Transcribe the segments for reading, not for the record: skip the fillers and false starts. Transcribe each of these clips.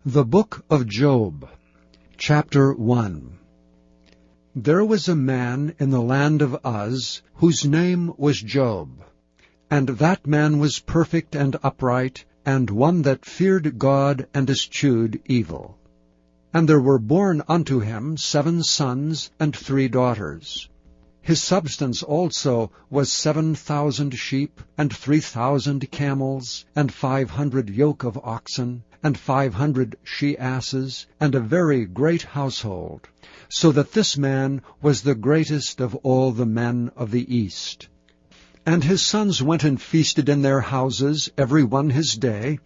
The Book of Job, Chapter 1. There was a man in the land of Uz, whose name was Job. And that man was perfect and upright, and one that feared God and eschewed evil. And there were born unto him 7 sons and 3 daughters. His substance also was 7,000 sheep, and 3,000 camels, and 500 yoke of oxen, and 500 she-asses, and a very great household, so that this man was the greatest of all the men of the east. And his sons went and feasted in their houses, every one his day,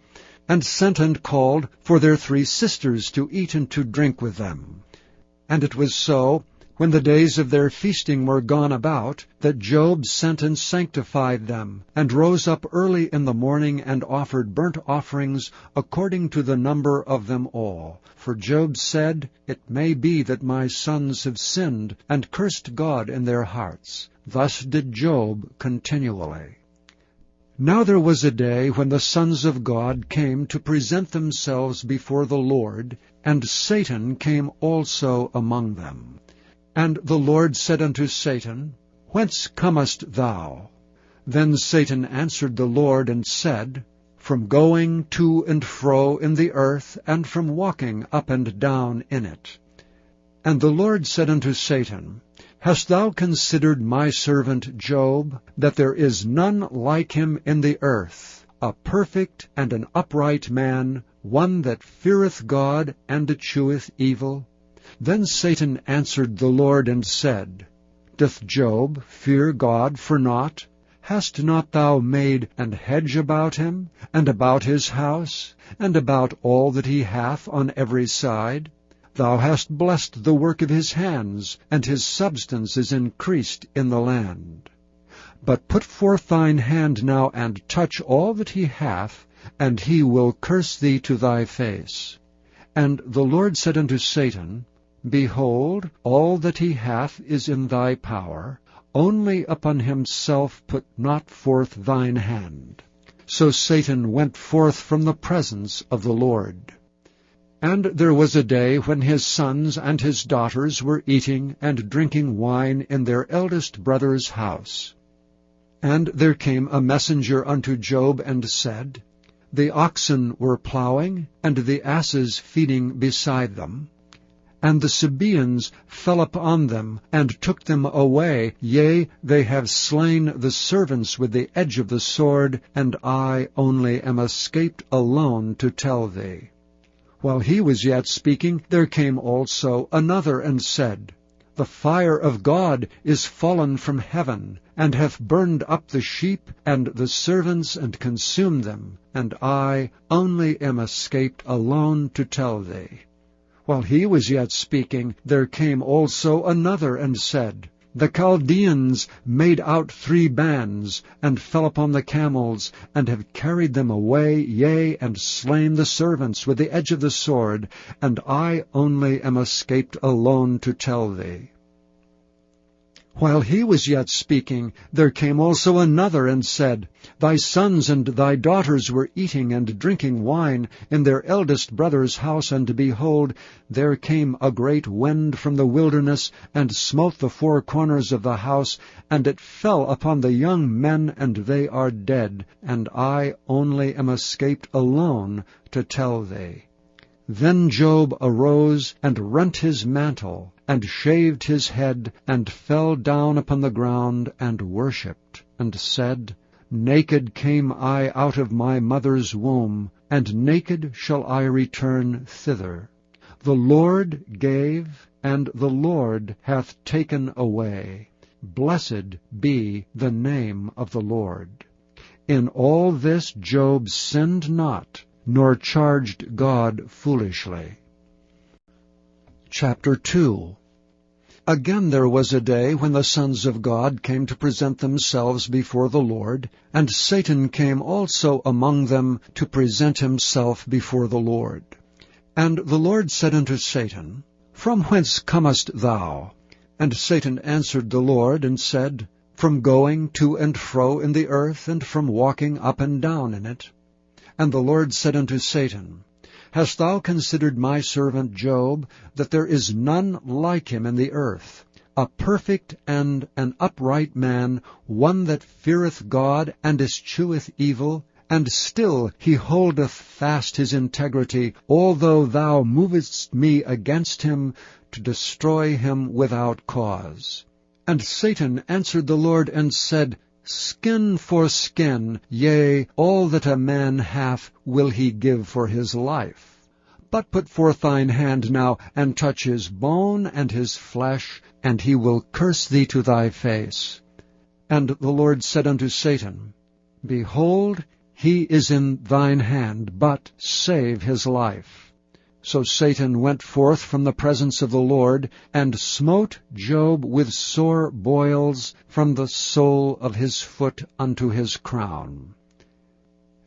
and sent and called for their 3 sisters to eat and to drink with them. And it was so, when the days of their feasting were gone about, that Job sent and sanctified them, and rose up early in the morning, and offered burnt offerings according to the number of them all. For Job said, It may be that my sons have sinned, and cursed God in their hearts. Thus did Job continually. Now there was a day when the sons of God came to present themselves before the Lord, and Satan came also among them. And the Lord said unto Satan, Whence comest thou? Then Satan answered the Lord and said, From going to and fro in the earth, and from walking up and down in it. And the Lord said unto Satan, Hast thou considered my servant Job, that there is none like him in the earth, a perfect and an upright man, one that feareth God and escheweth evil? Then Satan answered the Lord and said, Doth Job fear God for naught? Hast not thou made an hedge about him, and about his house, and about all that he hath on every side? Thou hast blessed the work of his hands, and his substance is increased in the land. But put forth thine hand now, and touch all that he hath, and he will curse thee to thy face. And the Lord said unto Satan, Behold, all that he hath is in thy power, only upon himself put not forth thine hand. So Satan went forth from the presence of the Lord. And there was a day when his sons and his daughters were eating and drinking wine in their eldest brother's house. And there came a messenger unto Job, and said, The oxen were plowing, and the asses feeding beside them. And the Sabaeans fell upon them, and took them away. Yea, they have slain the servants with the edge of the sword, and I only am escaped alone to tell thee. While he was yet speaking, there came also another, and said, The fire of God is fallen from heaven, and hath burned up the sheep and the servants, and consumed them, and I only am escaped alone to tell thee. While he was yet speaking, there came also another, and said, The Chaldeans made out 3 bands, and fell upon the camels, and have carried them away, yea, and slain the servants with the edge of the sword, and I only am escaped alone to tell thee. While he was yet speaking, there came also another, and said, Thy sons and thy daughters were eating and drinking wine in their eldest brother's house, and behold, there came a great wind from the wilderness, and smote the 4 corners of the house, and it fell upon the young men, and they are dead, and I only am escaped alone to tell thee. Then Job arose, and rent his mantle, and shaved his head, and fell down upon the ground, and worshipped, and said, Naked came I out of my mother's womb, and naked shall I return thither. The Lord gave, and the Lord hath taken away. Blessed be the name of the Lord. In all this Job sinned not, nor charged God foolishly. Chapter 2. Again there was a day when the sons of God came to present themselves before the Lord, and Satan came also among them to present himself before the Lord. And the Lord said unto Satan, From whence comest thou? And Satan answered the Lord, and said, From going to and fro in the earth, and from walking up and down in it. And the Lord said unto Satan, Hast thou considered my servant Job, that there is none like him in the earth, a perfect and an upright man, one that feareth God, and escheweth evil, and still he holdeth fast his integrity, although thou movest me against him, to destroy him without cause. And Satan answered the Lord, and said, Skin for skin, yea, all that a man hath will he give for his life. But put forth thine hand now, and touch his bone and his flesh, and he will curse thee to thy face. And the Lord said unto Satan, Behold, he is in thine hand, but save his life. So Satan went forth from the presence of the Lord, and smote Job with sore boils from the sole of his foot unto his crown.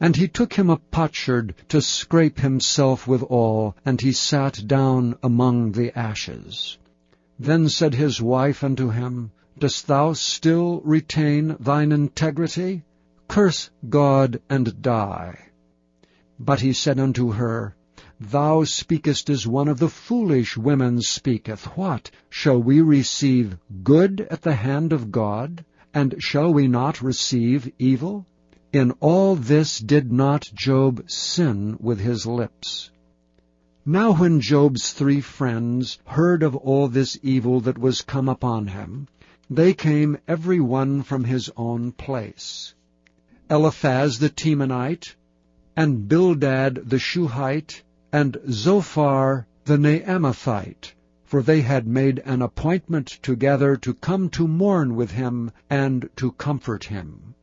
And he took him a potsherd to scrape himself withal, and he sat down among the ashes. Then said his wife unto him, Dost thou still retain thine integrity? Curse God and die. But he said unto her, Thou speakest as one of the foolish women speaketh. What? Shall we receive good at the hand of God? And shall we not receive evil? In all this did not Job sin with his lips. Now when Job's 3 friends heard of all this evil that was come upon him, they came every one from his own place. Eliphaz the Temanite, and Bildad the Shuhite, and Zophar the Naamathite, for they had made an appointment together to come to mourn with him and to comfort him.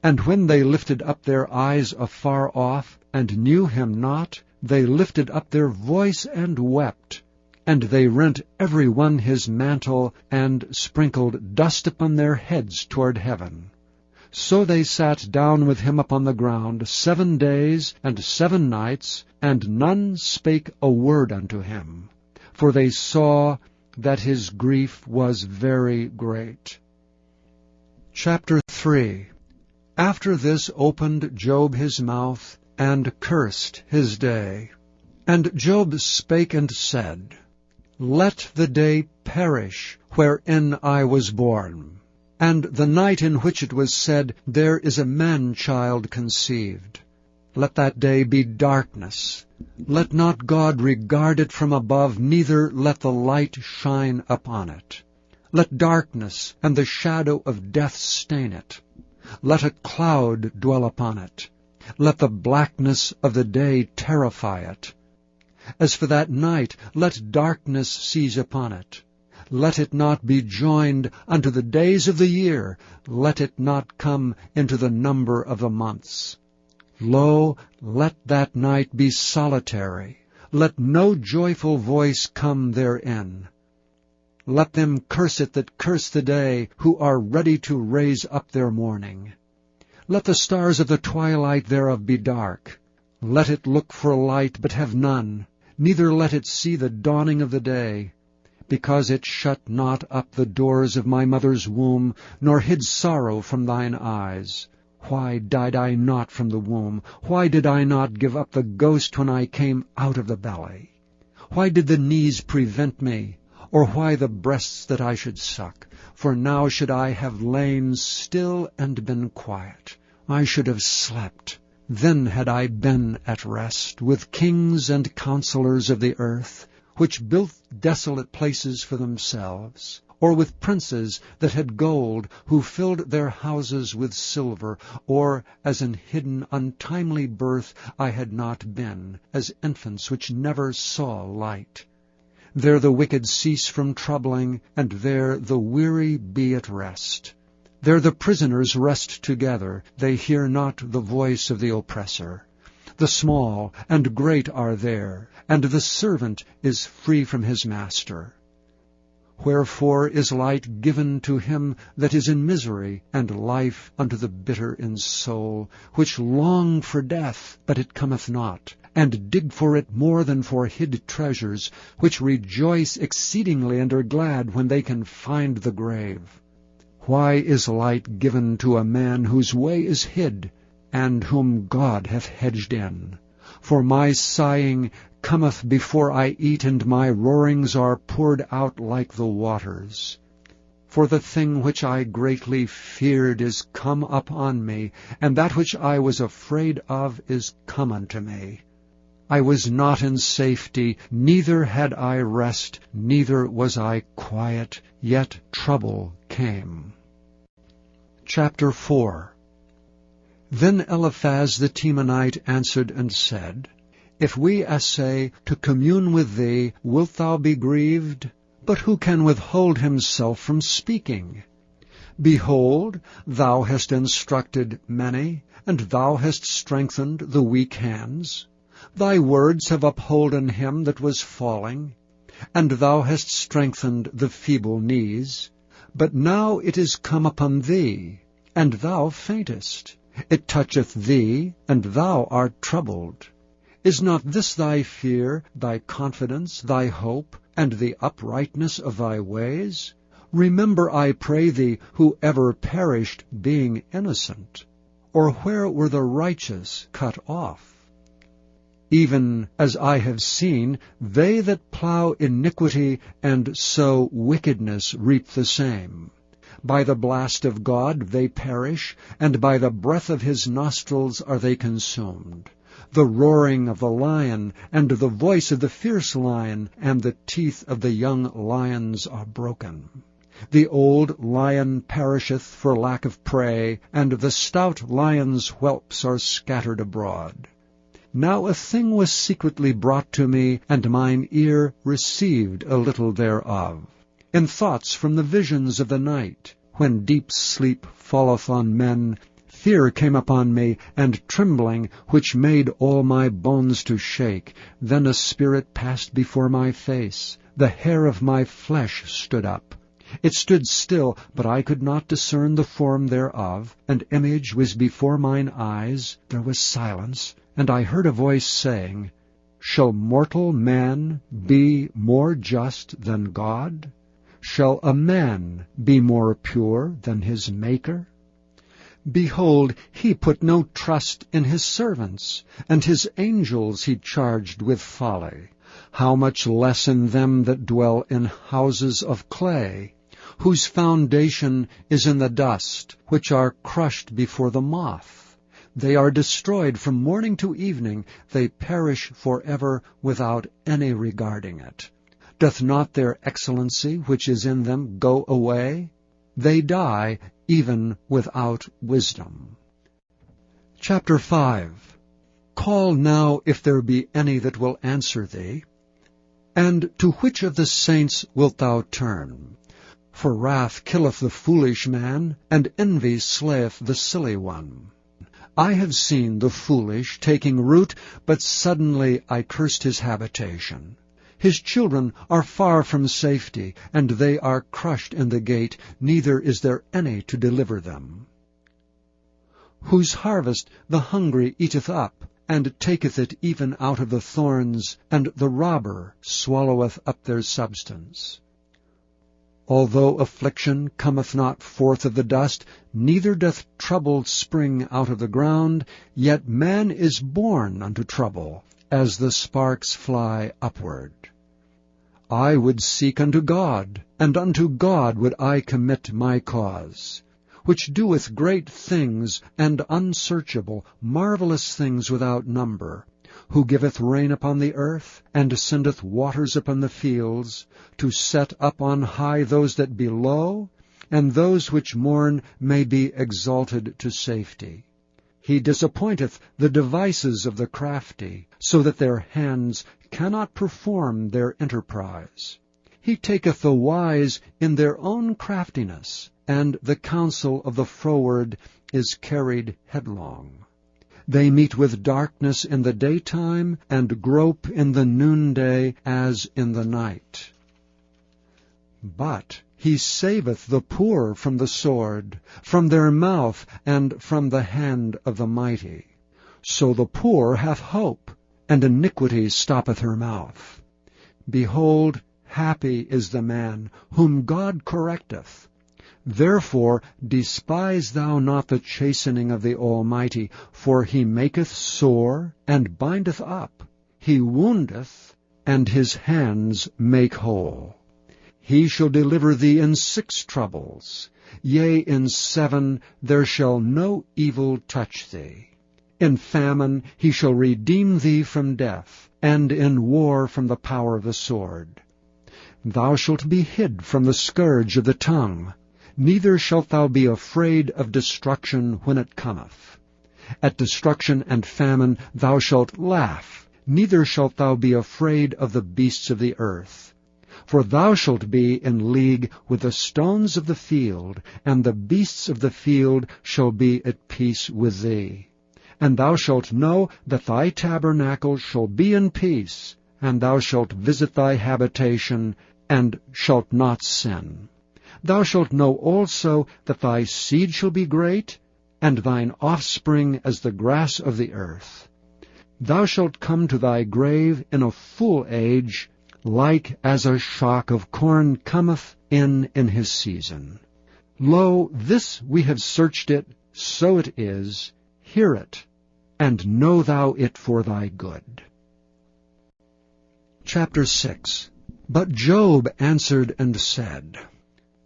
And when they lifted up their eyes afar off, and knew him not, they lifted up their voice and wept. And they rent every one his mantle, and sprinkled dust upon their heads toward heaven. So they sat down with him upon the ground 7 days and 7 nights, and none spake a word unto him, for they saw that his grief was very great. Chapter 3. After this opened Job his mouth, and cursed his day. And Job spake and said, Let the day perish wherein I was born, and the night in which it was said, There is a man-child conceived. Let that day be darkness. Let not God regard it from above, neither let the light shine upon it. Let darkness and the shadow of death stain it. Let a cloud dwell upon it. Let the blackness of the day terrify it. As for that night, let darkness seize upon it. Let it not be joined unto the days of the year. Let it not come into the number of the months. Lo, let that night be solitary. Let no joyful voice come therein. Let them curse it that curse the day, who are ready to raise up their mourning. Let the stars of the twilight thereof be dark. Let it look for light, but have none, neither let it see the dawning of the day. Because it shut not up the doors of my mother's womb, nor hid sorrow from thine eyes. Why died I not from the womb? Why did I not give up the ghost when I came out of the belly? Why did the knees prevent me? Or why the breasts that I should suck? For now should I have lain still and been quiet. I should have slept. Then had I been at rest with kings and counselors of the earth, which built desolate places for themselves, or with princes that had gold, who filled their houses with silver, or as an hidden untimely birth I had not been, as infants which never saw light. There the wicked cease from troubling, and there the weary be at rest. There the prisoners rest together, they hear not the voice of the oppressor. The small and great are there, and the servant is free from his master. Wherefore is light given to him that is in misery, and life unto the bitter in soul, which long for death, but it cometh not, and dig for it more than for hid treasures, which rejoice exceedingly and are glad when they can find the grave. Why is light given to a man whose way is hid, and whom God hath hedged in? For my sighing cometh before I eat, and my roarings are poured out like the waters. For the thing which I greatly feared is come up on me, and that which I was afraid of is come unto me. I was not in safety, neither had I rest, neither was I quiet, yet trouble came. Chapter 4. Then Eliphaz the Temanite answered and said, If we essay to commune with thee, wilt thou be grieved? But who can withhold himself from speaking? Behold, thou hast instructed many, and thou hast strengthened the weak hands. Thy words have upholden him that was falling, and thou hast strengthened the feeble knees. But now it is come upon thee, and thou faintest. It toucheth thee, and thou art troubled. Is not this thy fear, thy confidence, thy hope, and the uprightness of thy ways? Remember, I pray thee, who ever perished, being innocent, or where were the righteous cut off? Even as I have seen, they that plow iniquity and sow wickedness reap the same. By the blast of God they perish, and by the breath of his nostrils are they consumed. The roaring of the lion, and the voice of the fierce lion, and the teeth of the young lions are broken. The old lion perisheth for lack of prey, and the stout lion's whelps are scattered abroad. Now a thing was secretly brought to me, and mine ear received a little thereof. In thoughts from the visions of the night, when deep sleep falleth on men, fear came upon me, and trembling, which made all my bones to shake. Then a spirit passed before my face. The hair of my flesh stood up. It stood still, but I could not discern the form thereof. An image was before mine eyes. There was silence, and I heard a voice saying, Shall mortal man be more just than God? Shall a man be more pure than his Maker? Behold, he put no trust in his servants, and his angels he charged with folly. How much less in them that dwell in houses of clay, whose foundation is in the dust, which are crushed before the moth? They are destroyed from morning to evening, they perish forever without any regarding it. Doth not their excellency which is in them go away? They die even without wisdom. Chapter 5. Call now if there be any that will answer thee. And to which of the saints wilt thou turn? For wrath killeth the foolish man, and envy slayeth the silly one. I have seen the foolish taking root, but suddenly I cursed his habitation. His children are far from safety, and they are crushed in the gate, neither is there any to deliver them. Whose harvest the hungry eateth up, and taketh it even out of the thorns, and the robber swalloweth up their substance. Although affliction cometh not forth of the dust, neither doth trouble spring out of the ground, yet man is born unto trouble, as the sparks fly upward. I would seek unto God, and unto God would I commit my cause, which doeth great things, and unsearchable, marvelous things without number, who giveth rain upon the earth, and sendeth waters upon the fields, to set up on high those that be low, and those which mourn may be exalted to safety. He disappointeth the devices of the crafty, so that their hands cannot perform their enterprise. He taketh the wise in their own craftiness, and the counsel of the froward is carried headlong. They meet with darkness in the daytime, and grope in the noonday as in the night. But he saveth the poor from the sword, from their mouth, and from the hand of the mighty. So the poor hath hope, and iniquity stoppeth her mouth. Behold, happy is the man whom God correcteth. Therefore despise thou not the chastening of the Almighty, for he maketh sore, and bindeth up. He woundeth, and his hands make whole. He shall deliver thee in 6 troubles. Yea, in 7 there shall no evil touch thee. In famine he shall redeem thee from death, and in war from the power of the sword. Thou shalt be hid from the scourge of the tongue, neither shalt thou be afraid of destruction when it cometh. At destruction and famine thou shalt laugh, neither shalt thou be afraid of the beasts of the earth. For thou shalt be in league with the stones of the field, and the beasts of the field shall be at peace with thee. And thou shalt know that thy tabernacle shall be in peace, and thou shalt visit thy habitation, and shalt not sin. Thou shalt know also that thy seed shall be great, and thine offspring as the grass of the earth. Thou shalt come to thy grave in a full age, like as a shock of corn cometh in his season. Lo, this we have searched it, so it is. Hear it, and know thou it for thy good. Chapter 6. But Job answered and said,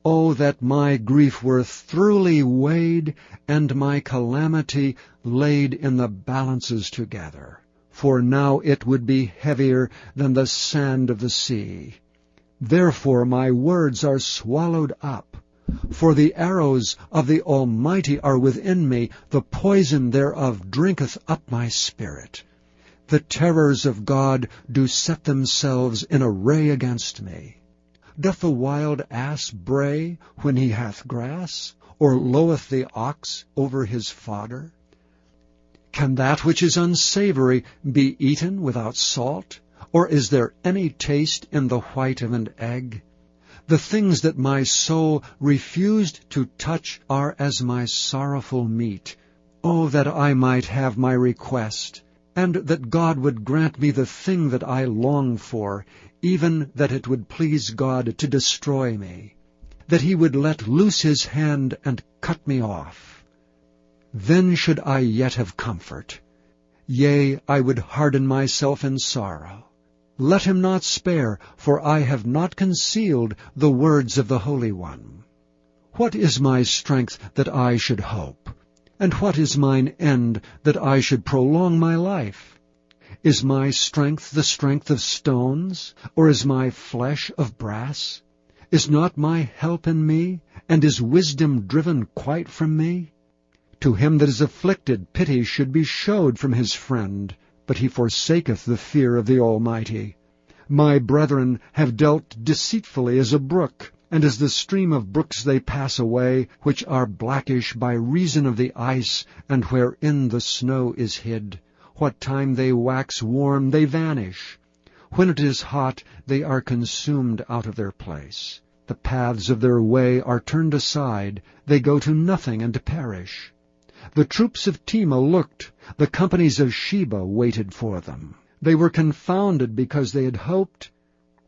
O that my grief were thoroughly weighed, and my calamity laid in the balances together. For now it would be heavier than the sand of the sea. Therefore my words are swallowed up. For the arrows of the Almighty are within me, the poison thereof drinketh up my spirit. The terrors of God do set themselves in array against me. Doth the wild ass bray when he hath grass, or loweth the ox over his fodder? Can that which is unsavory be eaten without salt? Or is there any taste in the white of an egg? The things that my soul refused to touch are as my sorrowful meat. Oh, that I might have my request, and that God would grant me the thing that I long for, even that it would please God to destroy me, that he would let loose his hand and cut me off. Then should I yet have comfort. Yea, I would harden myself in sorrow. Let him not spare, for I have not concealed the words of the Holy One. What is my strength that I should hope? And what is mine end that I should prolong my life? Is my strength the strength of stones, or is my flesh of brass? Is not my help in me, and is wisdom driven quite from me? To him that is afflicted pity should be showed from his friend, but he forsaketh the fear of the Almighty. My brethren have dealt deceitfully as a brook, and as the stream of brooks they pass away, which are blackish by reason of the ice, and wherein the snow is hid. What time they wax warm, they vanish. When it is hot, they are consumed out of their place. The paths of their way are turned aside, they go to nothing and perish. The troops of Tema looked, the companies of Sheba waited for them. They were confounded because they had hoped.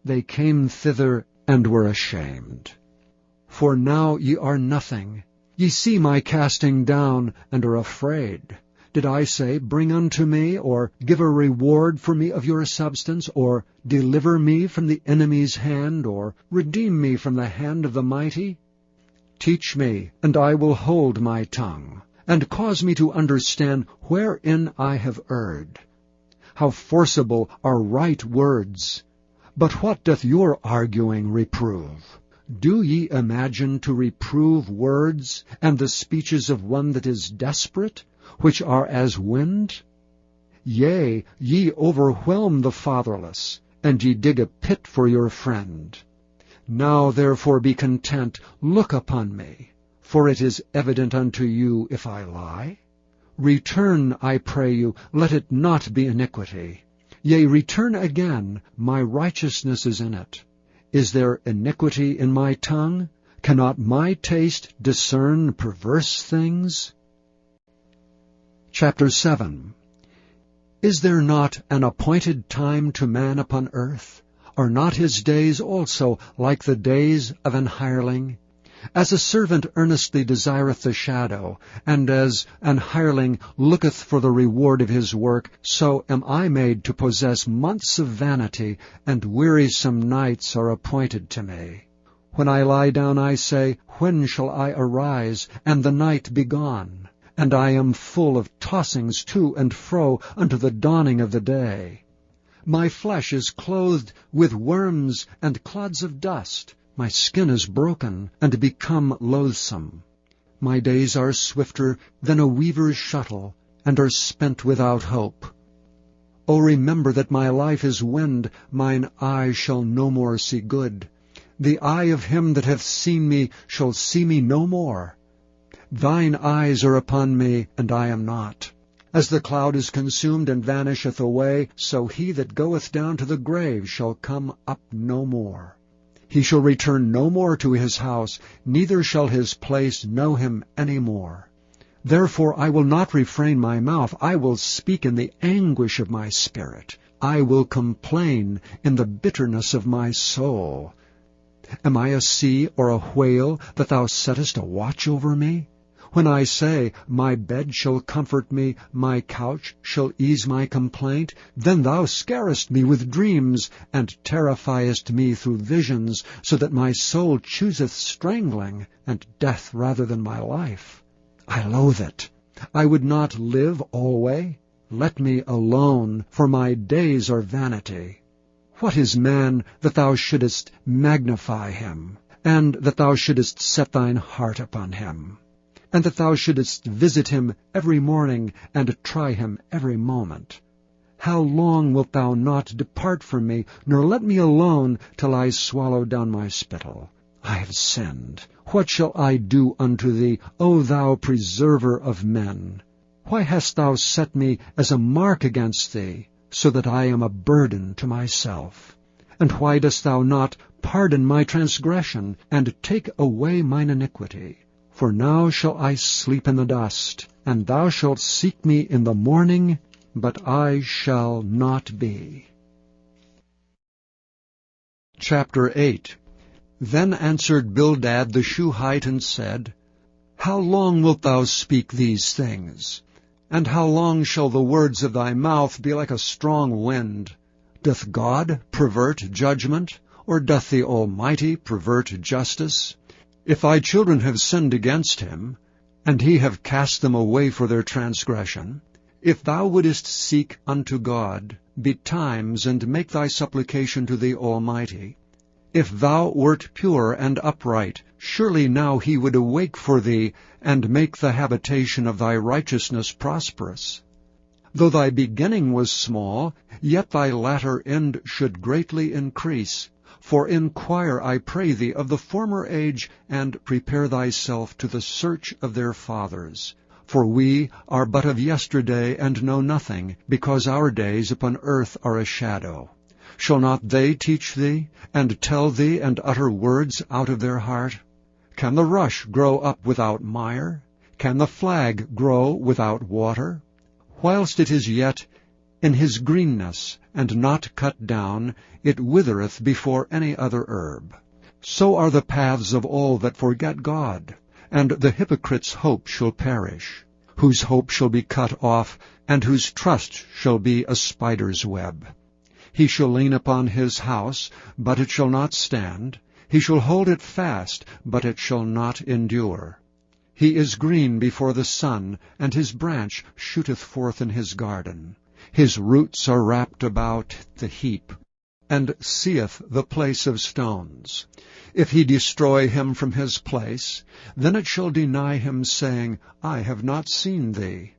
They came thither and were ashamed. For now ye are nothing. Ye see my casting down, and are afraid. Did I say, Bring unto me, or give a reward for me of your substance, or deliver me from the enemy's hand, or redeem me from the hand of the mighty? Teach me, and I will hold my tongue, and cause me to understand wherein I have erred. How forcible are right words! But what doth your arguing reprove? Do ye imagine to reprove words, and the speeches of one that is desperate, which are as wind? Yea, ye overwhelm the fatherless, and ye dig a pit for your friend. Now therefore be content, look upon me, for it is evident unto you if I lie. Return, I pray you, let it not be iniquity. Yea, return again, my righteousness is in it. Is there iniquity in my tongue? Cannot my taste discern perverse things? Chapter 7. Is there not an appointed time to man upon earth? Are not his days also like the days of an hireling? As a servant earnestly desireth the shadow, and as an hireling looketh for the reward of his work, so am I made to possess months of vanity, and wearisome nights are appointed to me. When I lie down, I say, When shall I arise, and the night be gone? And I am full of tossings to and fro unto the dawning of the day. My flesh is clothed with worms and clods of dust. My skin is broken and become loathsome. My days are swifter than a weaver's shuttle, and are spent without hope. O remember that my life is wind, mine eye shall no more see good. The eye of him that hath seen me shall see me no more. Thine eyes are upon me, and I am not. As the cloud is consumed and vanisheth away, so he that goeth down to the grave shall come up no more. He shall return no more to his house, neither shall his place know him any more. Therefore I will not refrain my mouth, I will speak in the anguish of my spirit. I will complain in the bitterness of my soul. Am I a sea or a whale, that thou settest a watch over me? When I say, My bed shall comfort me, my couch shall ease my complaint, then thou scarest me with dreams, and terrifiest me through visions, so that my soul chooseth strangling, and death rather than my life. I loathe it. I would not live alway. Let me alone, for my days are vanity. What is man, that thou shouldest magnify him, and that thou shouldest set thine heart upon him? And that thou shouldest visit him every morning, and try him every moment. How long wilt thou not depart from me, nor let me alone, till I swallow down my spittle? I have sinned. What shall I do unto thee, O thou preserver of men? Why hast thou set me as a mark against thee, so that I am a burden to myself? And why dost thou not pardon my transgression, and take away mine iniquity? For now shall I sleep in the dust, and thou shalt seek me in the morning, but I shall not be. Chapter 8. Then answered Bildad the Shuhite, and said, How long wilt thou speak these things? And how long shall the words of thy mouth be like a strong wind? Doth God pervert judgment, or doth the Almighty pervert justice? If thy children have sinned against him, and he have cast them away for their transgression, if thou wouldest seek unto God betimes, and make thy supplication to the Almighty, if thou wert pure and upright, surely now he would awake for thee, and make the habitation of thy righteousness prosperous. Though thy beginning was small, yet thy latter end should greatly increase. For inquire, I pray thee, of the former age, and prepare thyself to the search of their fathers. For we are but of yesterday, and know nothing, because our days upon earth are a shadow. Shall not they teach thee, and tell thee, and utter words out of their heart? Can the rush grow up without mire? Can the flag grow without water? Whilst it is yet in his greenness, and not cut down, it withereth before any other herb. So are the paths of all that forget God, and the hypocrite's hope shall perish, whose hope shall be cut off, and whose trust shall be a spider's web. He shall lean upon his house, but it shall not stand. He shall hold it fast, but it shall not endure. He is green before the sun, and his branch shooteth forth in his garden. His roots are wrapped about the heap, and seeth the place of stones. If he destroy him from his place, then it shall deny him, saying, I have not seen thee.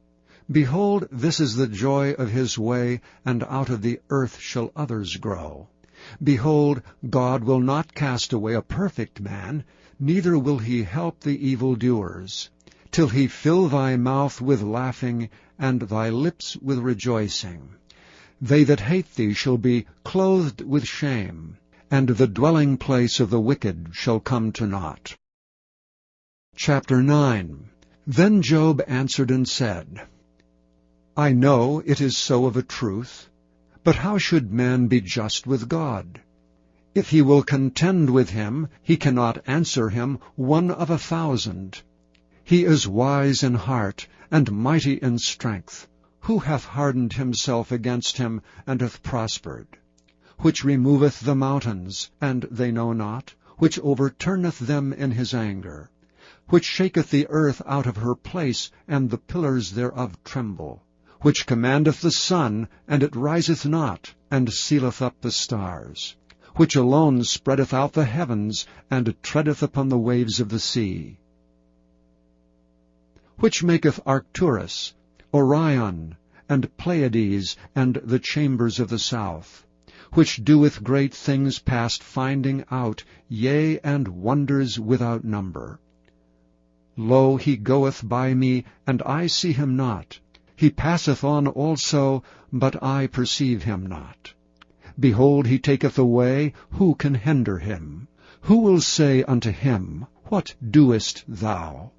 Behold, this is the joy of his way, and out of the earth shall others grow. Behold, God will not cast away a perfect man, neither will he help the evildoers, till he fill thy mouth with laughing, and thy lips with rejoicing. They that hate thee shall be clothed with shame, and the dwelling place of the wicked shall come to naught. Chapter 9. Then Job answered and said, I know it is so of a truth, but how should man be just with God? If he will contend with him, he cannot answer him 1 of 1,000. He is wise in heart, and mighty in strength. Who hath hardened himself against him, and hath prospered? Which removeth the mountains, and they know not? Which overturneth them in his anger? Which shaketh the earth out of her place, and the pillars thereof tremble? Which commandeth the sun, and it riseth not, and sealeth up the stars? Which alone spreadeth out the heavens, and treadeth upon the waves of the sea? Which maketh Arcturus, Orion, and Pleiades, and the chambers of the south? Which doeth great things past finding out, yea, and wonders without number? Lo, he goeth by me, and I see him not. He passeth on also, but I perceive him not. Behold, he taketh away, who can hinder him? Who will say unto him, What doest thou?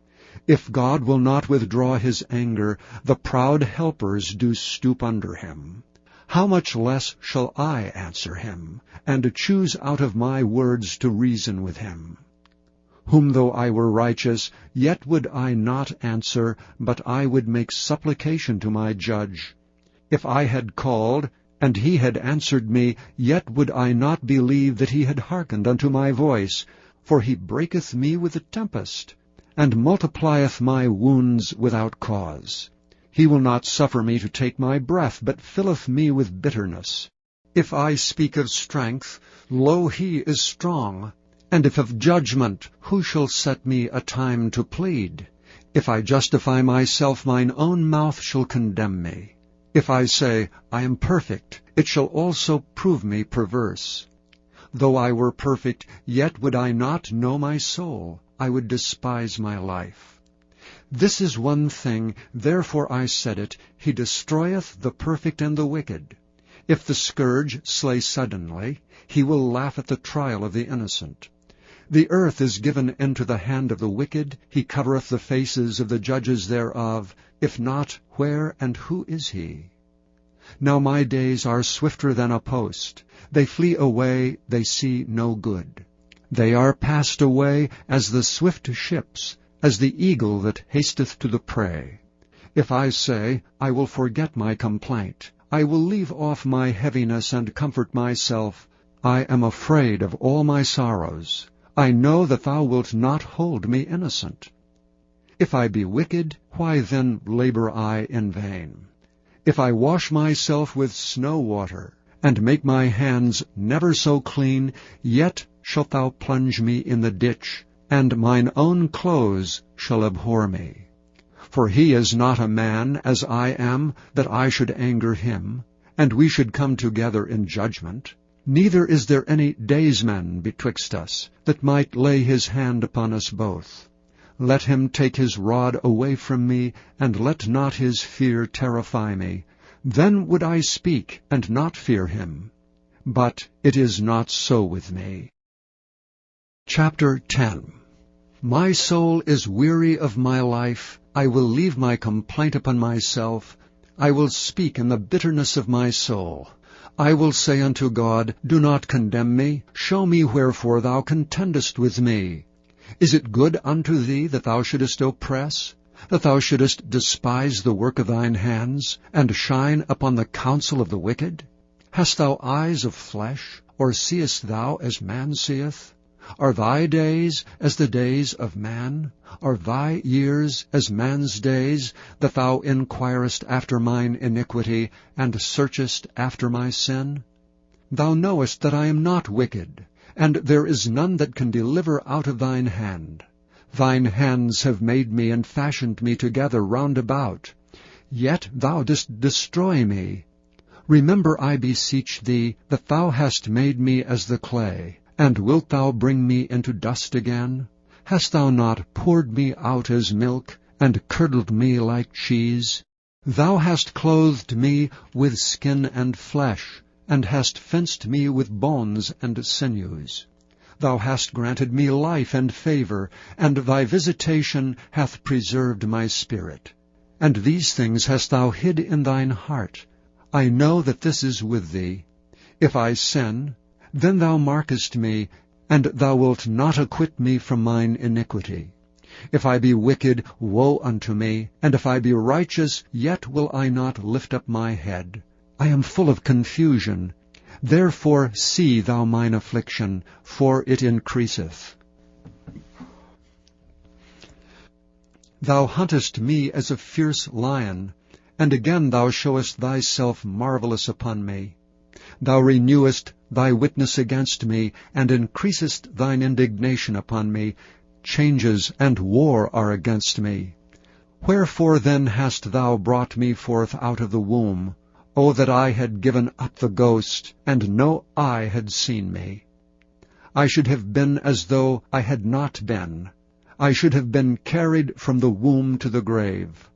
If God will not withdraw his anger, the proud helpers do stoop under him. How much less shall I answer him, and choose out of my words to reason with him? Whom though I were righteous, yet would I not answer, but I would make supplication to my judge. If I had called, and he had answered me, yet would I not believe that he had hearkened unto my voice. For he breaketh me with a tempest, and multiplieth my wounds without cause. He will not suffer me to take my breath, but filleth me with bitterness. If I speak of strength, lo, he is strong. And if of judgment, who shall set me a time to plead? If I justify myself, mine own mouth shall condemn me. If I say, I am perfect, it shall also prove me perverse. Though I were perfect, yet would I not know my soul. I would despise my life. This is one thing, therefore I said it, he destroyeth the perfect and the wicked. If the scourge slay suddenly, he will laugh at the trial of the innocent. The earth is given into the hand of the wicked, he covereth the faces of the judges thereof. If not, where and who is he? Now my days are swifter than a post. They flee away, they see no good. They are passed away as the swift ships, as the eagle that hasteth to the prey. If I say, I will forget my complaint, I will leave off my heaviness and comfort myself, I am afraid of all my sorrows. I know that thou wilt not hold me innocent. If I be wicked, why then labor I in vain? If I wash myself with snow water, and make my hands never so clean, yet shalt thou plunge me in the ditch, and mine own clothes shall abhor me. For he is not a man, as I am, that I should anger him, and we should come together in judgment. Neither is there any daysman betwixt us, that might lay his hand upon us both. Let him take his rod away from me, and let not his fear terrify me. Then would I speak, and not fear him. But it is not so with me. Chapter 10. My soul is weary of my life. I will leave my complaint upon myself. I will speak in the bitterness of my soul. I will say unto God, Do not condemn me. Show me wherefore thou contendest with me. Is it good unto thee that thou shouldest oppress, that thou shouldest despise the work of thine hands, and shine upon the counsel of the wicked? Hast thou eyes of flesh, or seest thou as man seeth? Are thy days as the days of man? Are thy years as man's days, that thou inquirest after mine iniquity, and searchest after my sin? Thou knowest that I am not wicked, and there is none that can deliver out of thine hand. Thine hands have made me and fashioned me together round about. Yet thou didst destroy me. Remember, I beseech thee, that thou hast made me as the clay. And wilt thou bring me into dust again? Hast thou not poured me out as milk, and curdled me like cheese? Thou hast clothed me with skin and flesh, and hast fenced me with bones and sinews. Thou hast granted me life and favor, and thy visitation hath preserved my spirit. And these things hast thou hid in thine heart. I know that this is with thee. If I sin, Then thou markest me, and thou wilt not acquit me from mine iniquity. If I be wicked, woe unto me, and if I be righteous, yet will I not lift up my head. I am full of confusion. Therefore see thou mine affliction, for it increaseth. Thou huntest me as a fierce lion, and again thou showest thyself marvelous upon me. Thou renewest thy witness against me, and increasest thine indignation upon me. Changes and war are against me. Wherefore then hast thou brought me forth out of the womb? O that I had given up the ghost, and no eye had seen me. I should have been as though I had not been. I should have been carried from the womb to the grave.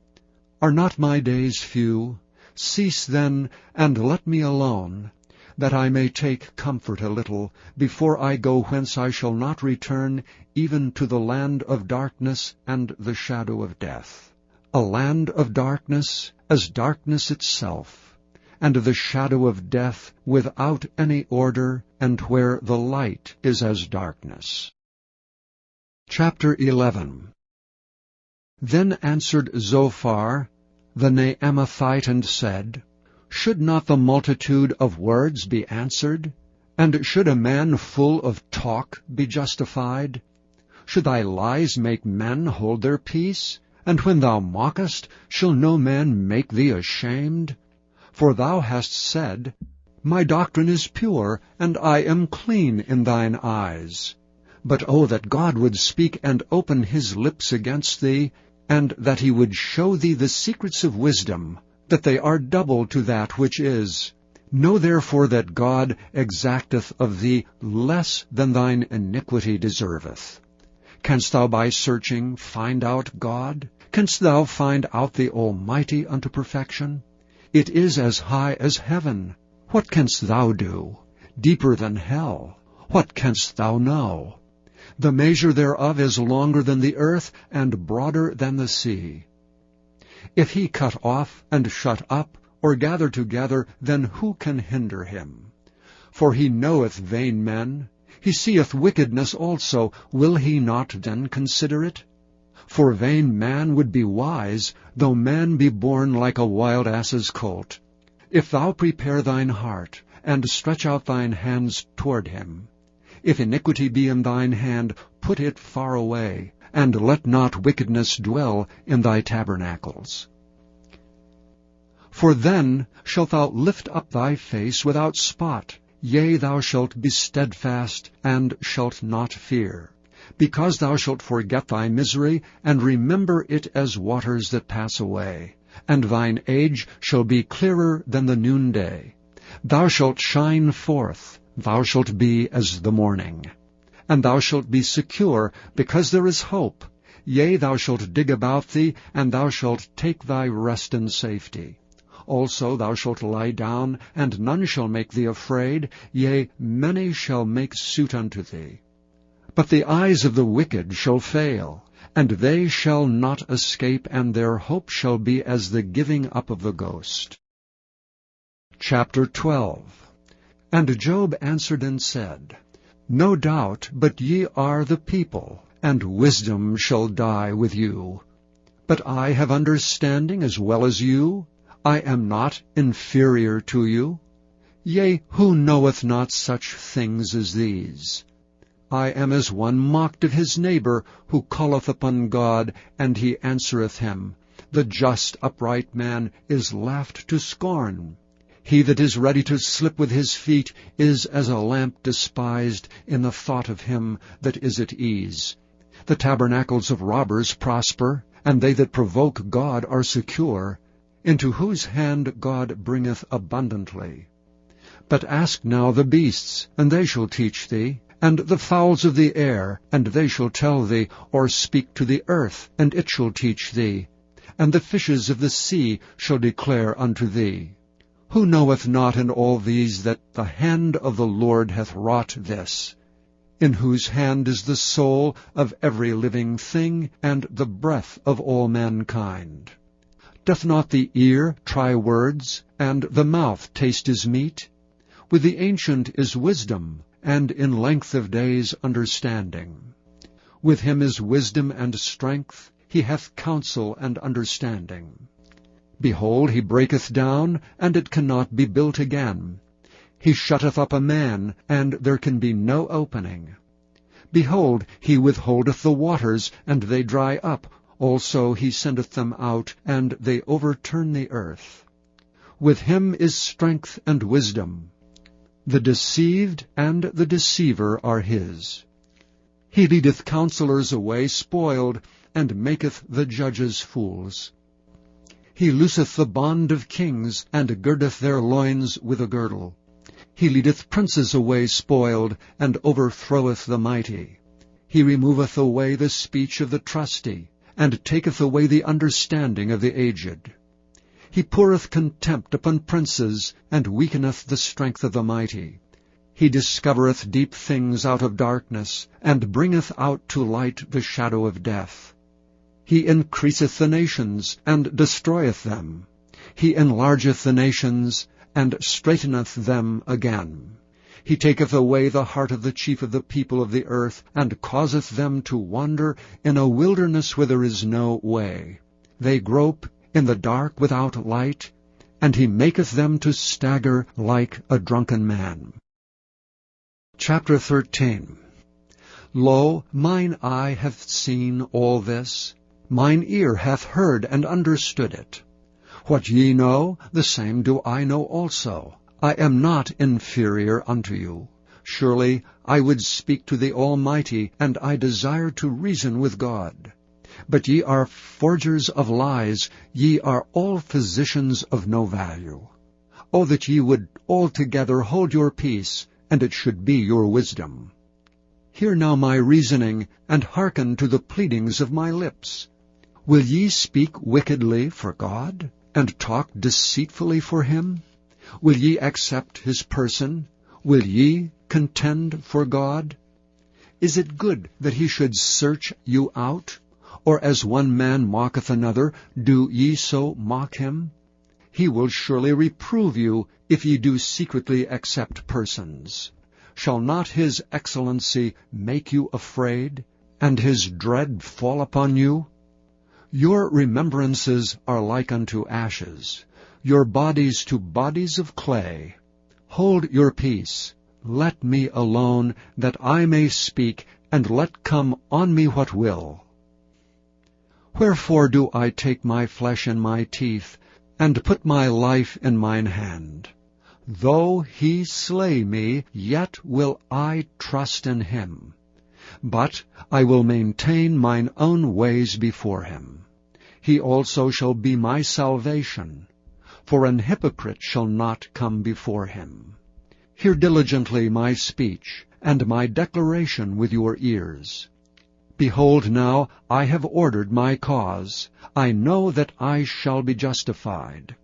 Are not my days few? Cease then, and let me alone, that I may take comfort a little, before I go whence I shall not return, even to the land of darkness and the shadow of death. A land of darkness, as darkness itself, and the shadow of death, without any order, and where the light is as darkness. Chapter 11. Then answered Zophar the Naamathite, and said, Should not the multitude of words be answered? And should a man full of talk be justified? Should thy lies make men hold their peace? And when thou mockest, shall no man make thee ashamed? For thou hast said, My doctrine is pure, and I am clean in thine eyes. But oh, that God would speak and open his lips against thee, and that he would show thee the secrets of wisdom, that they are double to that which is. Know therefore that God exacteth of thee less than thine iniquity deserveth. Canst thou by searching find out God? Canst thou find out the Almighty unto perfection? It is as high as heaven. What canst thou do? Deeper than hell. What canst thou know? The measure thereof is longer than the earth, and broader than the sea. If he cut off and shut up, or gather together, then who can hinder him? For he knoweth vain men. He seeth wickedness also. Will he not then consider it? For vain man would be wise, though man be born like a wild ass's colt. If thou prepare thine heart, and stretch out thine hands toward him, if iniquity be in thine hand, put it far away, and let not wickedness dwell in thy tabernacles. For then shalt thou lift up thy face without spot, yea, thou shalt be steadfast, and shalt not fear, because thou shalt forget thy misery, and remember it as waters that pass away, and thine age shall be clearer than the noonday. Thou shalt shine forth, thou shalt be as the morning. And thou shalt be secure, because there is hope. Yea, thou shalt dig about thee, and thou shalt take thy rest in safety. Also thou shalt lie down, and none shall make thee afraid. Yea, many shall make suit unto thee. But the eyes of the wicked shall fail, and they shall not escape, and their hope shall be as the giving up of the ghost. Chapter 12. And Job answered and said, No doubt, but ye are the people, and wisdom shall die with you. But I have understanding as well as you. I am not inferior to you. Yea, who knoweth not such things as these? I am as one mocked of his neighbor, who calleth upon God, and he answereth him. The just upright man is laughed to scorn. He that is ready to slip with his feet is as a lamp despised in the thought of him that is at ease. The tabernacles of robbers prosper, and they that provoke God are secure, into whose hand God bringeth abundantly. But ask now the beasts, and they shall teach thee, and the fowls of the air, and they shall tell thee, or speak to the earth, and it shall teach thee, and the fishes of the sea shall declare unto thee. Who knoweth not in all these that the hand of the Lord hath wrought this, in whose hand is the soul of every living thing, and the breath of all mankind? Doth not the ear try words, and the mouth taste his meat? With the ancient is wisdom, and in length of days understanding. With him is wisdom and strength, he hath counsel and understanding. Behold, he breaketh down, and it cannot be built again. He shutteth up a man, and there can be no opening. Behold, he withholdeth the waters, and they dry up. Also he sendeth them out, and they overturn the earth. With him is strength and wisdom. The deceived and the deceiver are his. He leadeth counselors away spoiled, and maketh the judges fools. He looseth the bond of kings, and girdeth their loins with a girdle. He leadeth princes away spoiled, and overthroweth the mighty. He removeth away the speech of the trusty, and taketh away the understanding of the aged. He poureth contempt upon princes, and weakeneth the strength of the mighty. He discovereth deep things out of darkness, and bringeth out to light the shadow of death. He increaseth the nations, and destroyeth them. He enlargeth the nations, and straighteneth them again. He taketh away the heart of the chief of the people of the earth, and causeth them to wander in a wilderness where there is no way. They grope in the dark without light, and he maketh them to stagger like a drunken man. Chapter 13. Lo, mine eye hath seen all this, mine ear hath heard and understood it. What ye know, the same do I know also. I am not inferior unto you. Surely I would speak to the Almighty, and I desire to reason with God. But ye are forgers of lies, ye are all physicians of no value. O that ye would altogether hold your peace, and it should be your wisdom. Hear now my reasoning, and hearken to the pleadings of my lips. Will ye speak wickedly for God, and talk deceitfully for him? Will ye accept his person? Will ye contend for God? Is it good that he should search you out? Or as one man mocketh another, do ye so mock him? He will surely reprove you, if ye do secretly accept persons. Shall not his excellency make you afraid, and his dread fall upon you? Your remembrances are like unto ashes, your bodies to bodies of clay. Hold your peace, let me alone, that I may speak, and let come on me what will. Wherefore do I take my flesh in my teeth, and put my life in mine hand? Though he slay me, yet will I trust in him. But I will maintain mine own ways before him. He also shall be my salvation, for an hypocrite shall not come before him. Hear diligently my speech, and my declaration with your ears. Behold now, I have ordered my cause. I know that I shall be justified.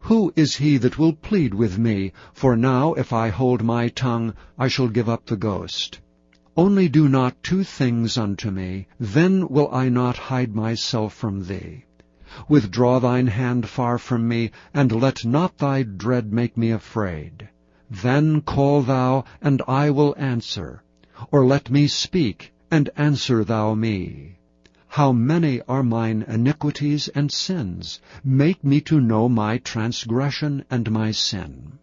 Who is he that will plead with me? For now, if I hold my tongue, I shall give up the ghost. Only do not two things unto me, then will I not hide myself from thee. Withdraw thine hand far from me, and let not thy dread make me afraid. Then call thou, and I will answer. Or let me speak, and answer thou me. How many are mine iniquities and sins? Make me to know my transgression and my sin.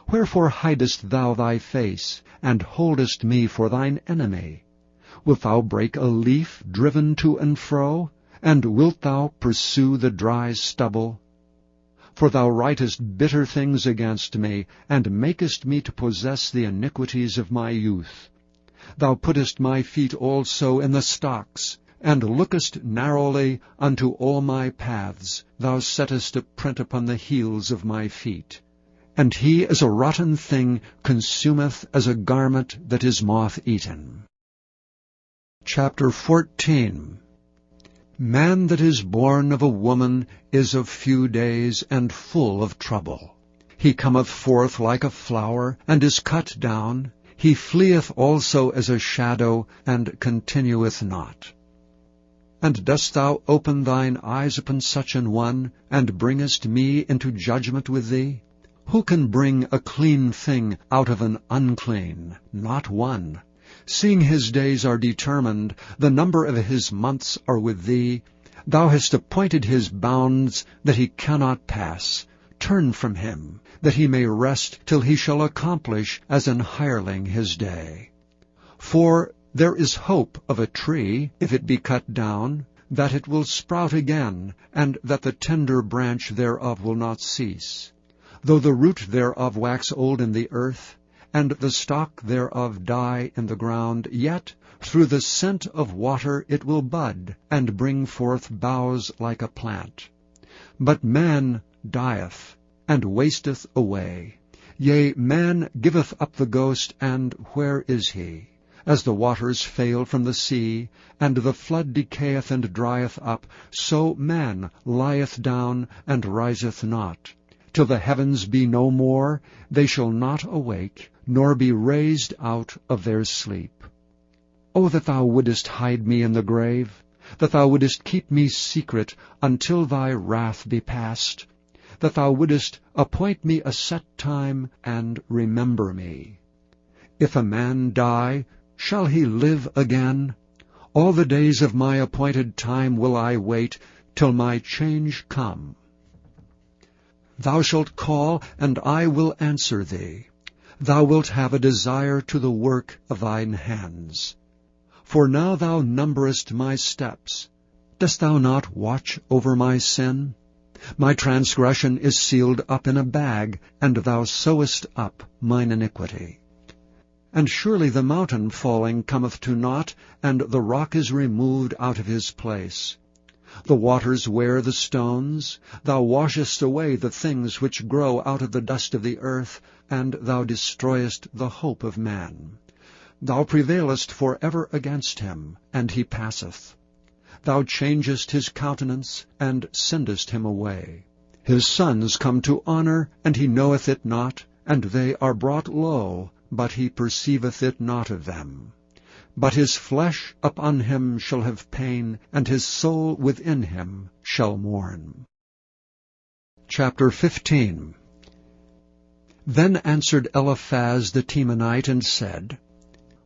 Wherefore hidest thou thy face, and holdest me for thine enemy? Wilt thou break a leaf driven to and fro? And wilt thou pursue the dry stubble? For thou writest bitter things against me, and makest me to possess the iniquities of my youth. Thou puttest my feet also in the stocks, and lookest narrowly unto all my paths. Thou settest a print upon the heels of my feet. And he as a rotten thing consumeth as a garment that is moth-eaten. Chapter 14. Man that is born of a woman is of few days, and full of trouble. He cometh forth like a flower, and is cut down. He fleeth also as a shadow, and continueth not. And dost thou open thine eyes upon such an one, and bringest me into judgment with thee? Who can bring a clean thing out of an unclean? Not one. Seeing his days are determined, the number of his months are with thee. Thou hast appointed his bounds that he cannot pass. Turn from him, that he may rest till he shall accomplish as an hireling his day. For there is hope of a tree, if it be cut down, that it will sprout again, and that the tender branch thereof will not cease. Though the root thereof wax old in the earth, and the stalk thereof die in the ground, yet through the scent of water it will bud, and bring forth boughs like a plant. But man dieth, and wasteth away. Yea, man giveth up the ghost, and where is he? As the waters fail from the sea, and the flood decayeth and drieth up, so man lieth down, and riseth not. Till the heavens be no more, they shall not awake, nor be raised out of their sleep. O that thou wouldest hide me in the grave, that thou wouldest keep me secret until thy wrath be past, that thou wouldest appoint me a set time, and remember me. If a man die, shall he live again? All the days of my appointed time will I wait, till my change come. Thou shalt call, and I will answer thee. Thou wilt have a desire to the work of thine hands. For now thou numberest my steps. Dost thou not watch over my sin? My transgression is sealed up in a bag, and thou sewest up mine iniquity. And surely the mountain falling cometh to naught, and the rock is removed out of his place. The waters wear the stones. Thou washest away the things which grow out of the dust of the earth, and thou destroyest the hope of man. Thou prevailest for ever against him, and he passeth. Thou changest his countenance, and sendest him away. His sons come to honor, and he knoweth it not, and they are brought low, but he perceiveth it not of them. But his flesh upon him shall have pain, and his soul within him shall mourn. Chapter 15. Then answered Eliphaz the Temanite, and said,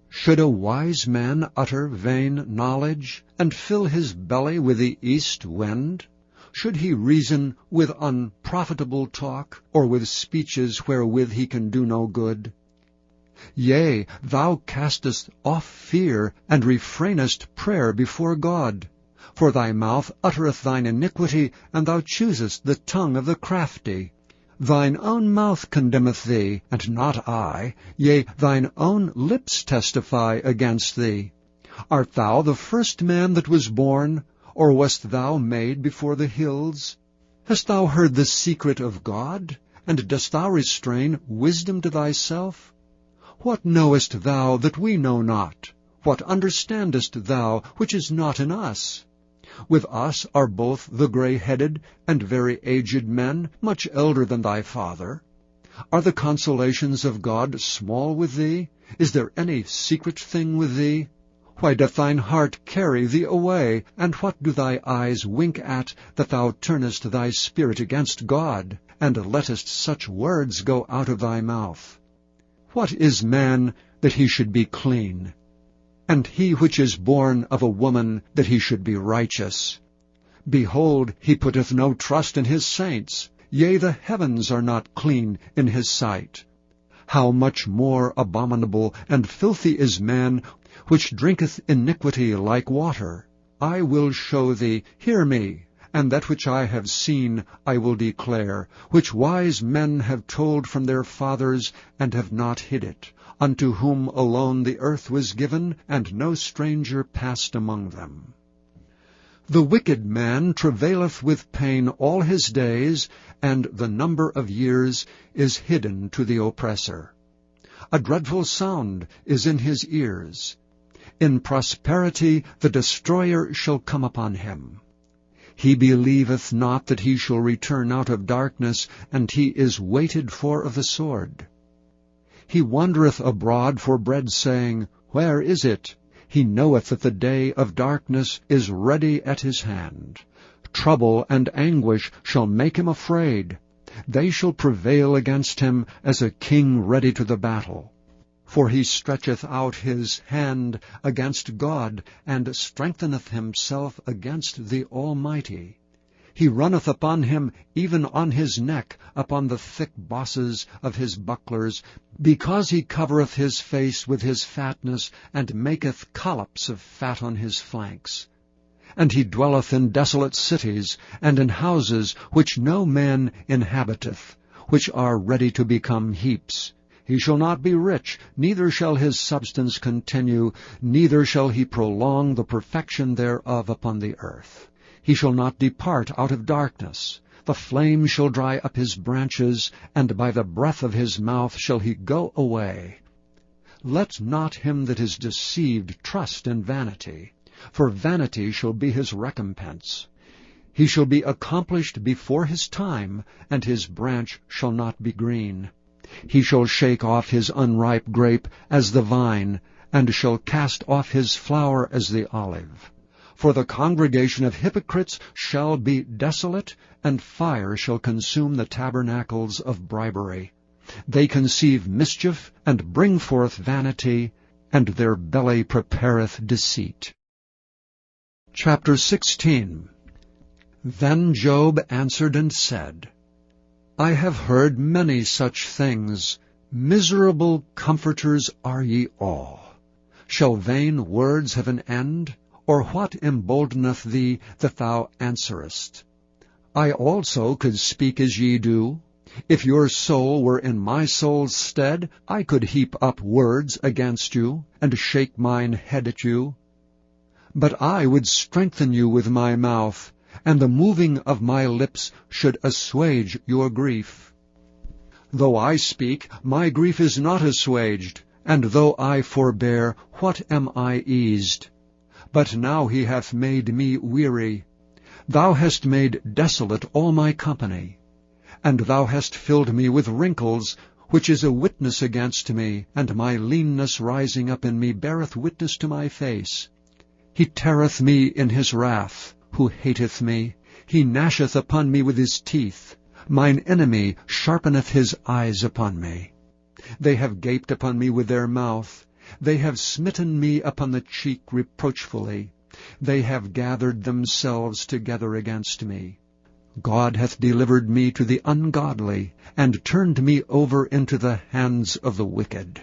Should a wise man utter vain knowledge, and fill his belly with the east wind? Should he reason with unprofitable talk, or with speeches wherewith he can do no good? Yea, thou castest off fear, and refrainest prayer before God. For thy mouth uttereth thine iniquity, and thou choosest the tongue of the crafty. Thine own mouth condemneth thee, and not I. Yea, thine own lips testify against thee. Art thou the first man that was born, or wast thou made before the hills? Hast thou heard the secret of God, and dost thou restrain wisdom to thyself? What knowest thou that we know not? What understandest thou which is not in us? With us are both the gray-headed and very aged men, much elder than thy father. Are the consolations of God small with thee? Is there any secret thing with thee? Why doth thine heart carry thee away? And what do thy eyes wink at, that thou turnest thy spirit against God, and lettest such words go out of thy mouth? What is man, that he should be clean? And he which is born of a woman, that he should be righteous? Behold, he putteth no trust in his saints. Yea, the heavens are not clean in his sight. How much more abominable and filthy is man, which drinketh iniquity like water? I will show thee, hear me, and that which I have seen I will declare, which wise men have told from their fathers, and have not hid it, unto whom alone the earth was given, and no stranger passed among them. The wicked man travaileth with pain all his days, and the number of years is hidden to the oppressor. A dreadful sound is in his ears. In prosperity the destroyer shall come upon him. He believeth not that he shall return out of darkness, and he is waited for of the sword. He wandereth abroad for bread, saying, Where is it? He knoweth that the day of darkness is ready at his hand. Trouble and anguish shall make him afraid. They shall prevail against him as a king ready to the battle. For he stretcheth out his hand against God, and strengtheneth himself against the Almighty. He runneth upon him, even on his neck, upon the thick bosses of his bucklers, because he covereth his face with his fatness, and maketh collops of fat on his flanks. And he dwelleth in desolate cities, and in houses which no man inhabiteth, which are ready to become heaps. He shall not be rich, neither shall his substance continue, neither shall he prolong the perfection thereof upon the earth. He shall not depart out of darkness. The flame shall dry up his branches, and by the breath of his mouth shall he go away. Let not him that is deceived trust in vanity, for vanity shall be his recompense. He shall be accomplished before his time, and his branch shall not be green. He shall shake off his unripe grape as the vine, and shall cast off his flower as the olive. For the congregation of hypocrites shall be desolate, and fire shall consume the tabernacles of bribery. They conceive mischief, and bring forth vanity, and their belly prepareth deceit. Chapter 16. Then Job answered and said, I have heard many such things. Miserable comforters are ye all. Shall vain words have an end? Or what emboldeneth thee that thou answerest? I also could speak as ye do. If your soul were in my soul's stead, I could heap up words against you, and shake mine head at you. But I would strengthen you with my mouth, and the moving of my lips should assuage your grief. Though I speak, my grief is not assuaged, and though I forbear, what am I eased? But now he hath made me weary. Thou hast made desolate all my company, and thou hast filled me with wrinkles, which is a witness against me, and my leanness rising up in me beareth witness to my face. He teareth me in his wrath, who hateth me. He gnasheth upon me with his teeth. Mine enemy sharpeneth his eyes upon me. They have gaped upon me with their mouth. They have smitten me upon the cheek reproachfully. They have gathered themselves together against me. God hath delivered me to the ungodly, and turned me over into the hands of the wicked.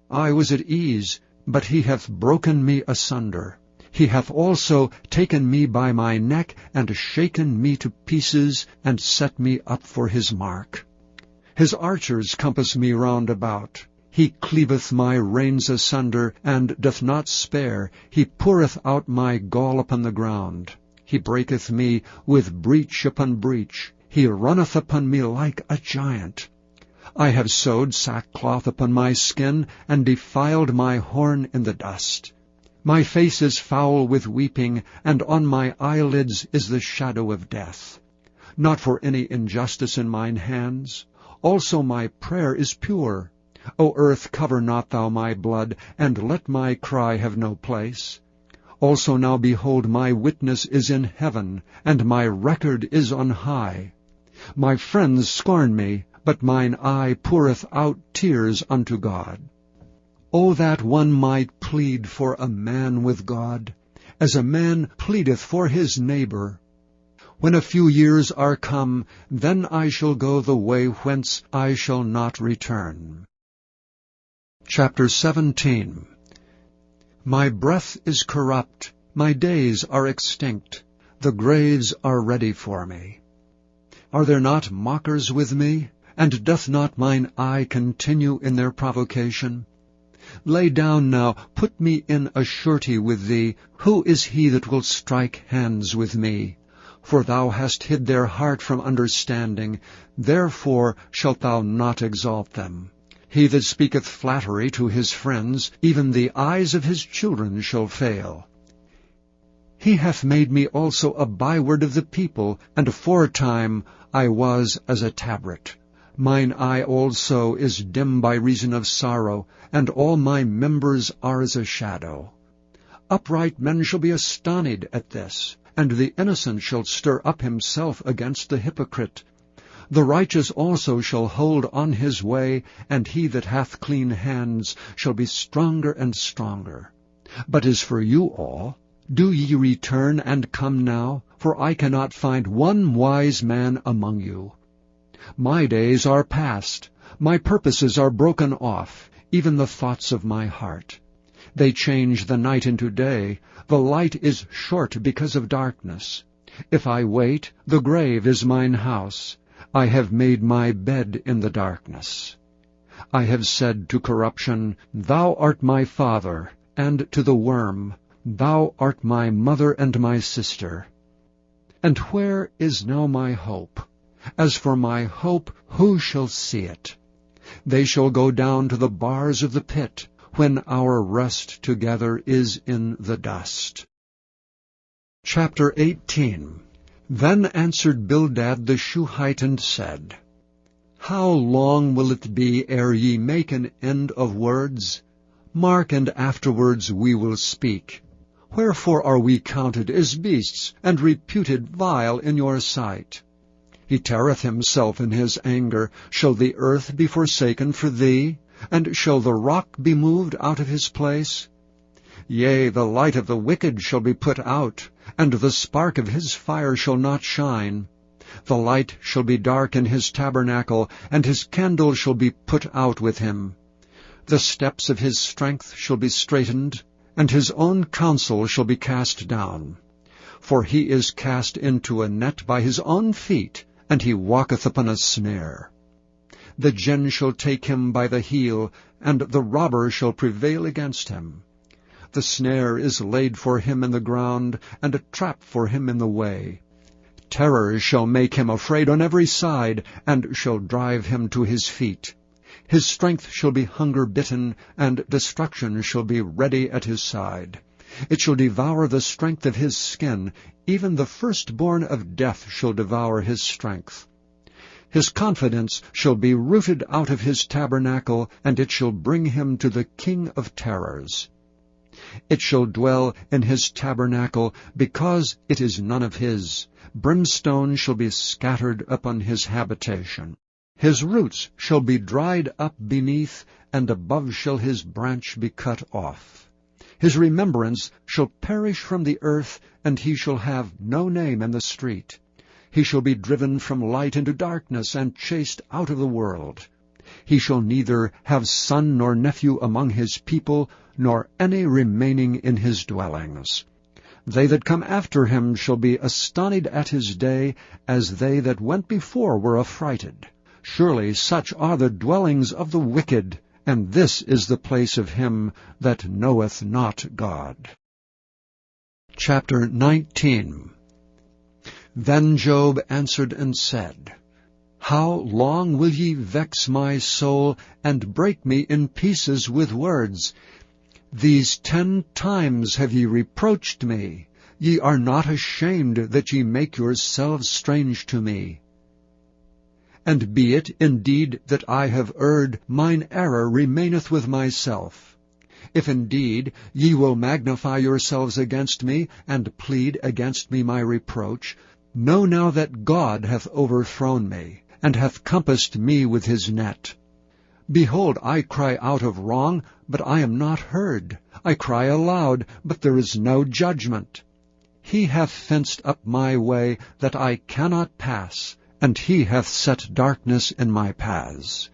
I was at ease, but he hath broken me asunder. He hath also taken me by my neck, and shaken me to pieces, and set me up for his mark. His archers compass me round about. He cleaveth my reins asunder, and doth not spare. He poureth out my gall upon the ground. He breaketh me with breach upon breach. He runneth upon me like a giant. I have sewed sackcloth upon my skin, and defiled my horn in the dust. My face is foul with weeping, and on my eyelids is the shadow of death. Not for any injustice in mine hands. Also my prayer is pure. O earth, cover not thou my blood, and let my cry have no place. Also now behold, my witness is in heaven, and my record is on high. My friends scorn me, but mine eye poureth out tears unto God. O that one might plead for a man with God, as a man pleadeth for his neighbor. When a few years are come, then I shall go the way whence I shall not return. Chapter 17. My breath is corrupt, my days are extinct, the graves are ready for me. Are there not mockers with me, and doth not mine eye continue in their provocation? Lay down now, put me in a surety with thee. Who is he that will strike hands with me? For thou hast hid their heart from understanding, therefore shalt thou not exalt them. He that speaketh flattery to his friends, even the eyes of his children shall fail. He hath made me also a byword of the people, and aforetime I was as a tabret. Mine eye also is dim by reason of sorrow, and all my members are as a shadow. Upright men shall be astonished at this, and the innocent shall stir up himself against the hypocrite. The righteous also shall hold on his way, and he that hath clean hands shall be stronger and stronger. But as for you all, do ye return and come now, for I cannot find one wise man among you. My days are past, my purposes are broken off, even the thoughts of my heart. They change the night into day, the light is short because of darkness. If I wait, the grave is mine house. I have made my bed in the darkness. I have said to corruption, Thou art my father, and to the worm, Thou art my mother and my sister. And where is now my hope? As for my hope, who shall see it? They shall go down to the bars of the pit, when our rest together is in the dust. Chapter 18. Then answered Bildad the Shuhite and said, How long will it be ere ye make an end of words? Mark, and afterwards we will speak. Wherefore are we counted as beasts, and reputed vile in your sight? He teareth himself in his anger. Shall the earth be forsaken for thee? And shall the rock be moved out of his place? Yea, the light of the wicked shall be put out, and the spark of his fire shall not shine. The light shall be dark in his tabernacle, and his candle shall be put out with him. The steps of his strength shall be straitened, and his own counsel shall be cast down. For he is cast into a net by his own feet, and he walketh upon a snare. The gin shall take him by the heel, and the robber shall prevail against him. The snare is laid for him in the ground, and a trap for him in the way. Terror shall make him afraid on every side, and shall drive him to his feet. His strength shall be hunger-bitten, and destruction shall be ready at his side. It shall devour the strength of his skin, even the firstborn of death shall devour his strength. His confidence shall be rooted out of his tabernacle, and it shall bring him to the king of terrors. It shall dwell in his tabernacle, because it is none of his. Brimstone shall be scattered upon his habitation. His roots shall be dried up beneath, and above shall his branch be cut off. His remembrance shall perish from the earth, and he shall have no name in the street. He shall be driven from light into darkness, and chased out of the world. He shall neither have son nor nephew among his people, nor any remaining in his dwellings. They that come after him shall be astonished at his day, as they that went before were affrighted. Surely such are the dwellings of the wicked, and this is the place of him that knoweth not God. Chapter 19. Then Job answered and said, How long will ye vex my soul, and break me in pieces with words? These 10 times have ye reproached me. Ye are not ashamed that ye make yourselves strange to me. And be it indeed that I have erred, mine error remaineth with myself. If indeed ye will magnify yourselves against me, and plead against me my reproach, know now that God hath overthrown me, and hath compassed me with his net. Behold, I cry out of wrong, but I am not heard. I cry aloud, but there is no judgment. He hath fenced up my way, that I cannot pass, and he hath set darkness in my paths.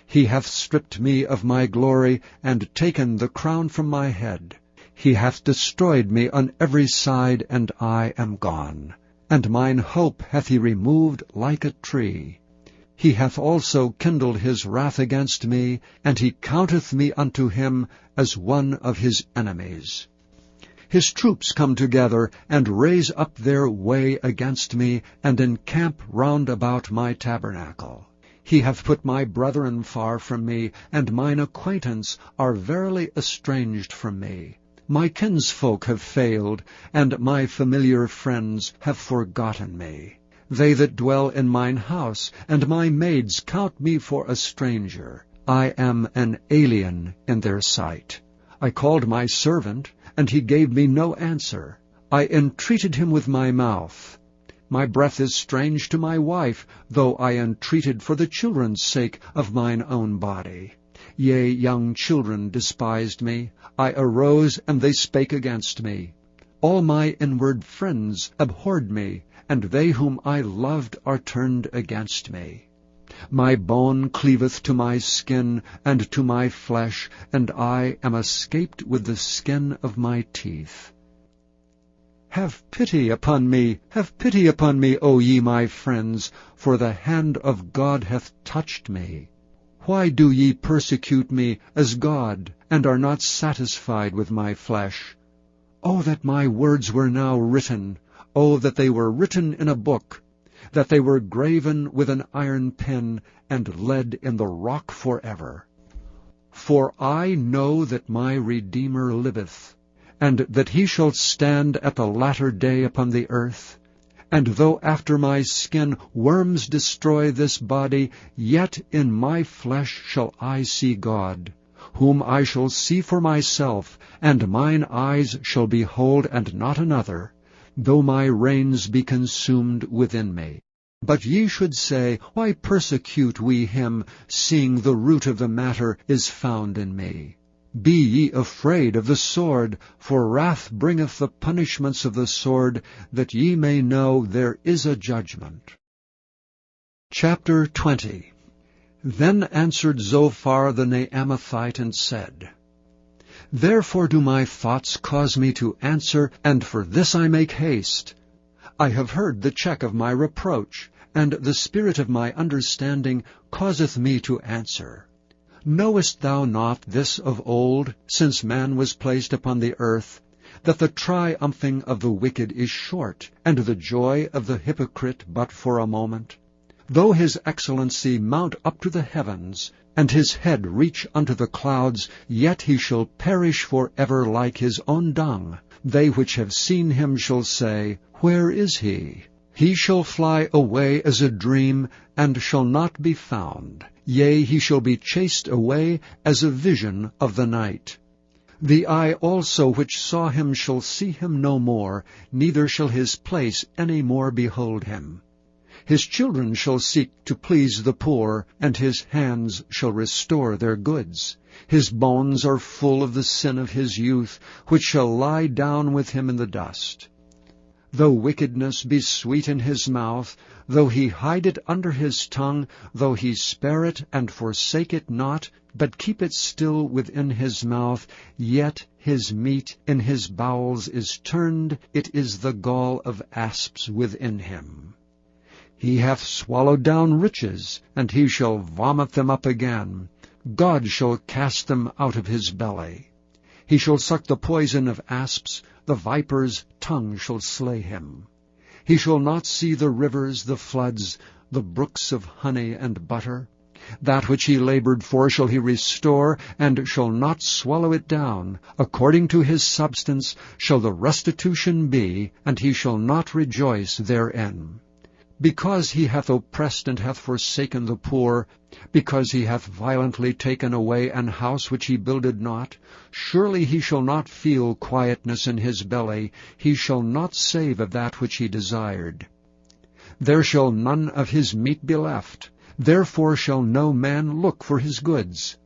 He hath stripped me of my glory, and taken the crown from my head. He hath destroyed me on every side, and I am gone. And mine hope hath he removed like a tree. He hath also kindled his wrath against me, and he counteth me unto him as one of his enemies. His troops come together, and raise up their way against me, and encamp round about my tabernacle. He hath put my brethren far from me, and mine acquaintance are verily estranged from me. My kinsfolk have failed, and my familiar friends have forgotten me. They that dwell in mine house, and my maids count me for a stranger. I am an alien in their sight. I called my servant, and he gave me no answer. I entreated him with my mouth. My breath is strange to my wife, though I entreated for the children's sake of mine own body. Yea, young children despised me. I arose, and they spake against me. All my inward friends abhorred me, and they whom I loved are turned against me. My bone cleaveth to my skin, and to my flesh, and I am escaped with the skin of my teeth. Have pity upon me, O ye my friends, for the hand of God hath touched me. Why do ye persecute me as God, and are not satisfied with my flesh? O that my words were now written! O that they were written in a book, that they were graven with an iron pen, and lead in the rock forever. For I know that my Redeemer liveth, and that he shall stand at the latter day upon the earth. And though after my skin worms destroy this body, yet in my flesh shall I see God, whom I shall see for myself, and mine eyes shall behold and not another, though my reins be consumed within me. But ye should say, Why persecute we him, seeing the root of the matter is found in me? Be ye afraid of the sword, for wrath bringeth the punishments of the sword, that ye may know there is a judgment. Chapter 20. Then answered Zophar the Naamathite, and said, Therefore do my thoughts cause me to answer, and for this I make haste. I have heard the check of my reproach, and the spirit of my understanding causeth me to answer. Knowest thou not this of old, since man was placed upon the earth, that the triumphing of the wicked is short, and the joy of the hypocrite but for a moment? Though his excellency mount up to the heavens, and his head reach unto the clouds, yet he shall perish for ever like his own dung. They which have seen him shall say, Where is he? He shall fly away as a dream, and shall not be found. Yea, he shall be chased away as a vision of the night. The eye also which saw him shall see him no more, neither shall his place any more behold him. His children shall seek to please the poor, and his hands shall restore their goods. His bones are full of the sin of his youth, which shall lie down with him in the dust. Though wickedness be sweet in his mouth, though he hide it under his tongue, though he spare it and forsake it not, but keep it still within his mouth, yet his meat in his bowels is turned, it is the gall of asps within him. He hath swallowed down riches, and he shall vomit them up again. God shall cast them out of his belly. He shall suck the poison of asps, the viper's tongue shall slay him. He shall not see the rivers, the floods, the brooks of honey and butter. That which he labored for shall he restore, and shall not swallow it down. According to his substance shall the restitution be, and he shall not rejoice therein. Because he hath oppressed and hath forsaken the poor, because he hath violently taken away an house which he builded not, surely he shall not feel quietness in his belly, he shall not save of that which he desired. There shall none of his meat be left, therefore shall no man look for his goods.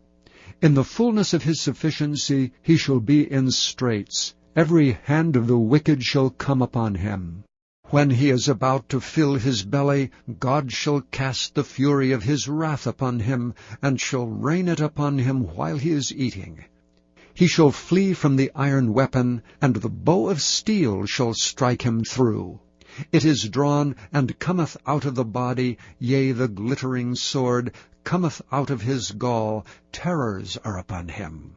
In the fullness of his sufficiency he shall be in straits, every hand of the wicked shall come upon him. When he is about to fill his belly, God shall cast the fury of his wrath upon him, and shall rain it upon him while he is eating. He shall flee from the iron weapon, and the bow of steel shall strike him through. It is drawn, and cometh out of the body, yea, the glittering sword cometh out of his gall, terrors are upon him.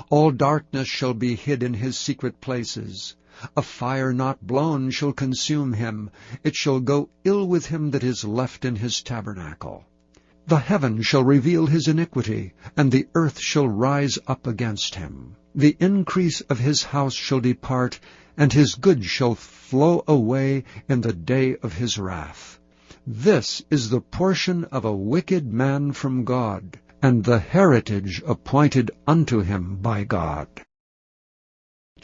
All darkness shall be hid in his secret places. A fire not blown shall consume him. It shall go ill with him that is left in his tabernacle. The heaven shall reveal his iniquity, and the earth shall rise up against him. The increase of his house shall depart, and his goods shall flow away in the day of his wrath. This is the portion of a wicked man from God, and the heritage appointed unto him by God.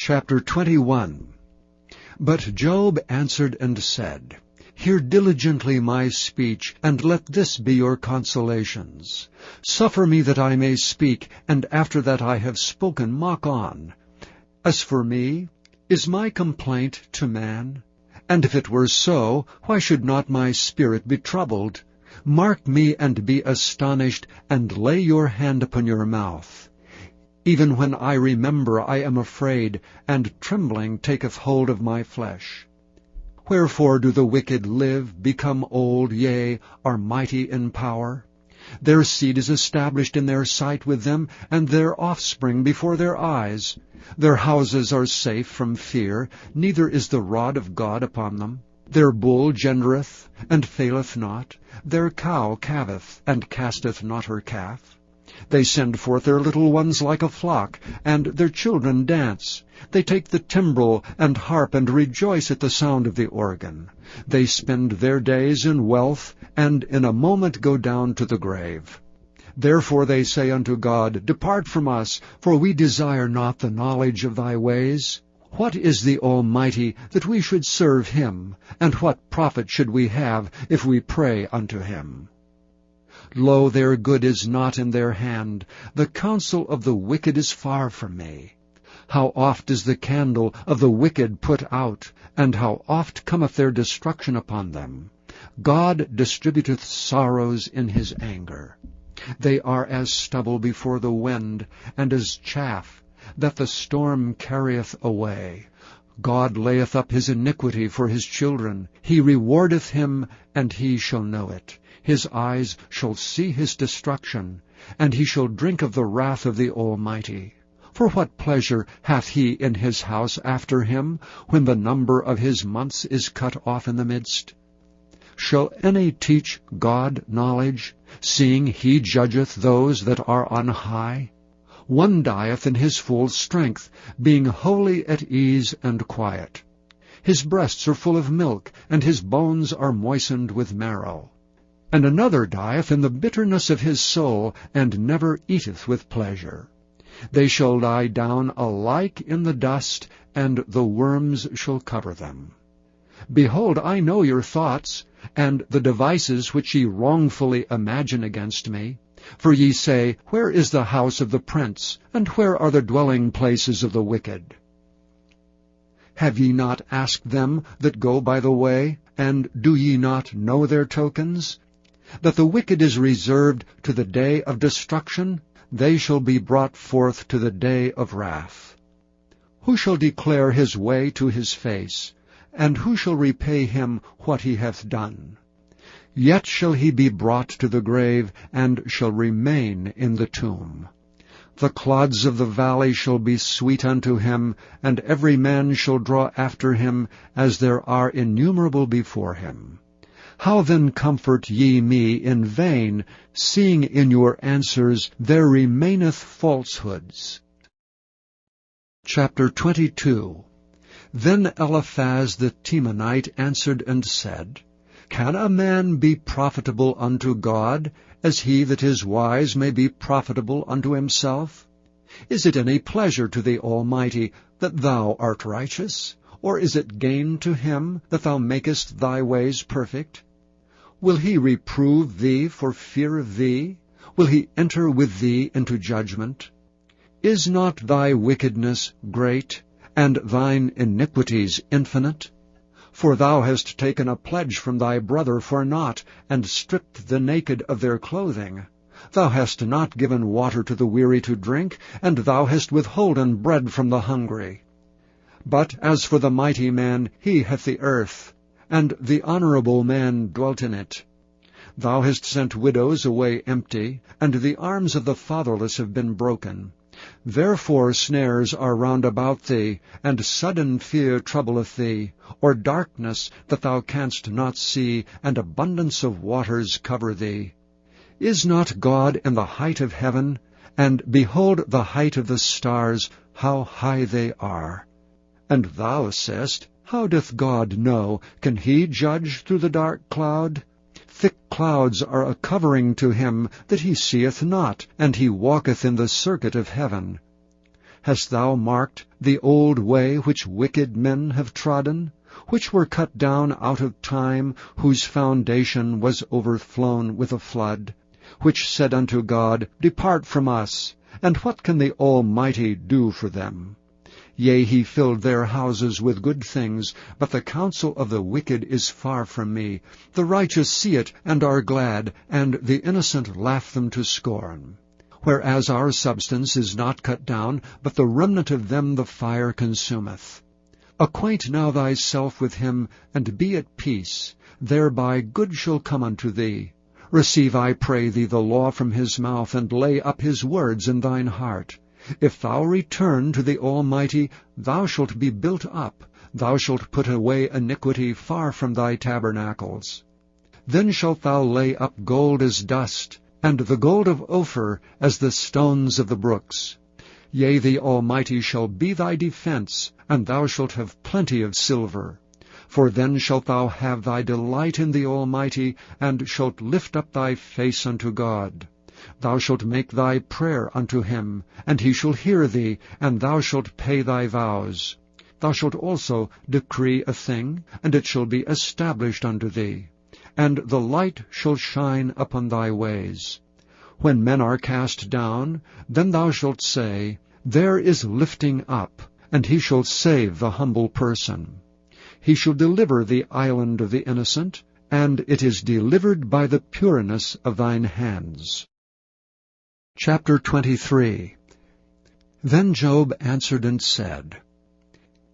Chapter 21. But Job answered and said, Hear diligently my speech, and let this be your consolations. Suffer me that I may speak, and after that I have spoken, mock on. As for me, is my complaint to man? And if it were so, why should not my spirit be troubled? Mark me and be astonished, and lay your hand upon your mouth. Even when I remember, I am afraid, and trembling taketh hold of my flesh. Wherefore do the wicked live, become old, yea, are mighty in power? Their seed is established in their sight with them, and their offspring before their eyes. Their houses are safe from fear, neither is the rod of God upon them. Their bull gendereth, and faileth not. Their cow calveth, and casteth not her calf. They send forth their little ones like a flock, and their children dance. They take the timbrel and harp, and rejoice at the sound of the organ. They spend their days in wealth, and in a moment go down to the grave. Therefore they say unto God, Depart from us, for we desire not the knowledge of thy ways. What is the Almighty, that we should serve him? And what profit should we have, if we pray unto him? Lo, their good is not in their hand. The counsel of the wicked is far from me. How oft is the candle of the wicked put out, and how oft cometh their destruction upon them. God distributeth sorrows in his anger. They are as stubble before the wind, and as chaff that the storm carrieth away. God layeth up his iniquity for his children. He rewardeth him, and he shall know it. His eyes shall see his destruction, and he shall drink of the wrath of the Almighty. For what pleasure hath he in his house after him, when the number of his months is cut off in the midst? Shall any teach God knowledge, seeing he judgeth those that are on high? One dieth in his full strength, being wholly at ease and quiet. His breasts are full of milk, and his bones are moistened with marrow. And another dieth in the bitterness of his soul, and never eateth with pleasure. They shall lie down alike in the dust, and the worms shall cover them. Behold, I know your thoughts, and the devices which ye wrongfully imagine against me. For ye say, Where is the house of the prince, and where are the dwelling places of the wicked? Have ye not asked them that go by the way, and do ye not know their tokens? That the wicked is reserved to the day of destruction, they shall be brought forth to the day of wrath. Who shall declare his way to his face, and who shall repay him what he hath done? Yet shall he be brought to the grave, and shall remain in the tomb. The clods of the valley shall be sweet unto him, and every man shall draw after him, as there are innumerable before him. How then comfort ye me in vain, seeing in your answers there remaineth falsehoods? Chapter 22. Then Eliphaz the Temanite answered and said, Can a man be profitable unto God, as he that is wise may be profitable unto himself? Is it any pleasure to the Almighty that thou art righteous? Or is it gain to him that thou makest thy ways perfect? Will he reprove thee for fear of thee? Will he enter with thee into judgment? Is not thy wickedness great, and thine iniquities infinite? For thou hast taken a pledge from thy brother for naught, and stripped the naked of their clothing. Thou hast not given water to the weary to drink, and thou hast withholden bread from the hungry. But as for the mighty man, he hath the earth, and the honorable man dwelt in it. Thou hast sent widows away empty, and the arms of the fatherless have been broken. Therefore snares are round about thee, and sudden fear troubleth thee, or darkness that thou canst not see, and abundance of waters cover thee. Is not God in the height of heaven? And behold the height of the stars, how high they are. And thou sayest, How doth God know? Can he judge through the dark cloud? Thick clouds are a covering to him that he seeth not, and he walketh in the circuit of heaven. Hast thou marked the old way which wicked men have trodden? which were cut down out of time, whose foundation was overflown with a flood, which said unto God, Depart from us, and what can the Almighty do for them? Yea, he filled their houses with good things, but the counsel of the wicked is far from me. The righteous see it, and are glad, and the innocent laugh them to scorn. Whereas our substance is not cut down, but the remnant of them the fire consumeth. Acquaint now thyself with him, and be at peace. Thereby good shall come unto thee. Receive, I pray thee, the law from his mouth, and lay up his words in thine heart. If thou return to the Almighty, thou shalt be built up. Thou shalt put away iniquity far from thy tabernacles. Then shalt thou lay up gold as dust, and the gold of Ophir as the stones of the brooks. Yea, the Almighty shall be thy defense, and thou shalt have plenty of silver. For then shalt thou have thy delight in the Almighty, and shalt lift up thy face unto God. Thou shalt make thy prayer unto him, and he shall hear thee, and thou shalt pay thy vows. Thou shalt also decree a thing, and it shall be established unto thee. And the light shall shine upon thy ways. When men are cast down, then thou shalt say, There is lifting up, and he shall save the humble person. He shall deliver the island of the innocent, and it is delivered by the pureness of thine hands. Chapter 23. Then Job answered and said,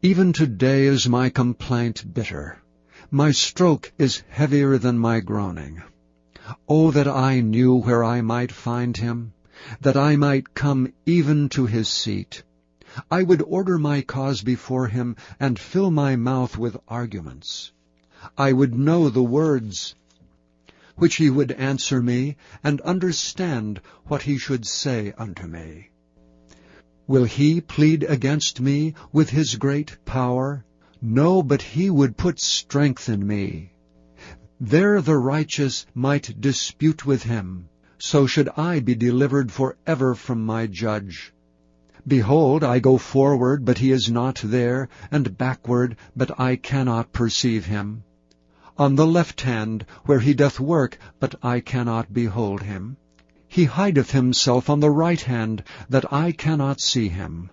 Even today is my complaint bitter. My stroke is heavier than my groaning. O that I knew where I might find him, that I might come even to his seat. I would order my cause before him, and fill my mouth with arguments. I would know the words which he would answer me, and understand what he should say unto me. Will he plead against me with his great power? No, but he would put strength in me. There the righteous might dispute with him, so should I be delivered forever from my judge. Behold, I go forward, but he is not there, and backward, but I cannot perceive him. On the left hand, where he doth work, but I cannot behold him. He hideth himself on the right hand, that I cannot see him.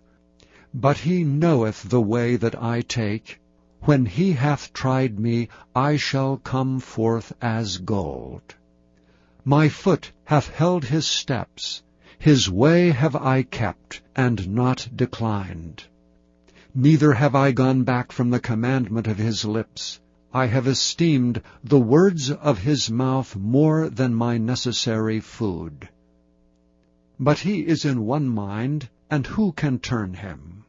But he knoweth the way that I take. When he hath tried me, I shall come forth as gold. My foot hath held his steps. His way have I kept, and not declined. Neither have I gone back from the commandment of his lips. I have esteemed the words of his mouth more than my necessary food. But he is in one mind, and who can turn him?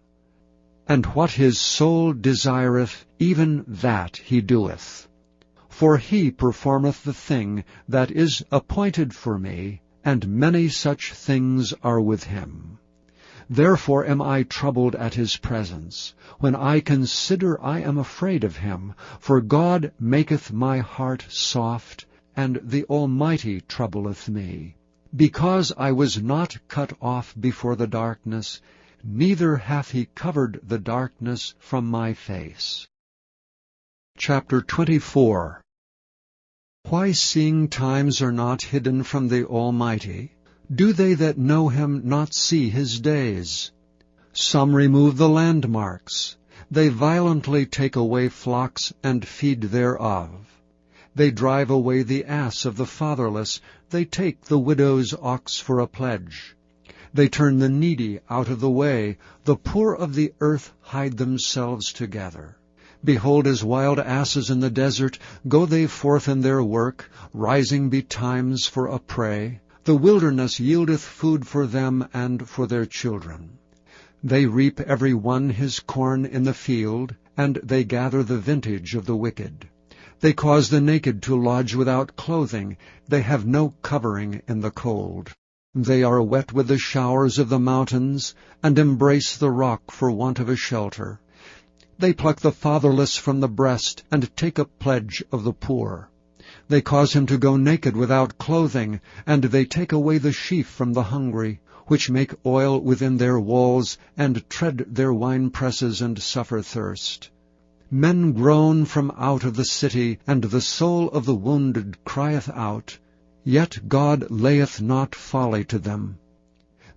And what his soul desireth, even that he doeth. For he performeth the thing that is appointed for me, and many such things are with him. Therefore am I troubled at his presence. When I consider, I am afraid of him. For God maketh my heart soft, and the Almighty troubleth me. Because I was not cut off before the darkness, neither hath he covered the darkness from my face. Chapter 24. Why, seeing times are not hidden from the Almighty, do they that know him not see his days? Some remove the landmarks. They violently take away flocks and feed thereof. They drive away the ass of the fatherless. They take the widow's ox for a pledge. They turn the needy out of the way. The poor of the earth hide themselves together. Behold, as wild asses in the desert, go they forth in their work, rising betimes for a prey. The wilderness yieldeth food for them and for their children. They reap every one his corn in the field, and they gather the vintage of the wicked. They cause the naked to lodge without clothing. They have no covering in the cold. They are wet with the showers of the mountains, and embrace the rock for want of a shelter. They pluck the fatherless from the breast, and take a pledge of the poor. They cause him to go naked without clothing, and they take away the sheaf from the hungry, which make oil within their walls, and tread their winepresses, and suffer thirst. Men groan from out of the city, and the soul of the wounded crieth out. Yet God layeth not folly to them.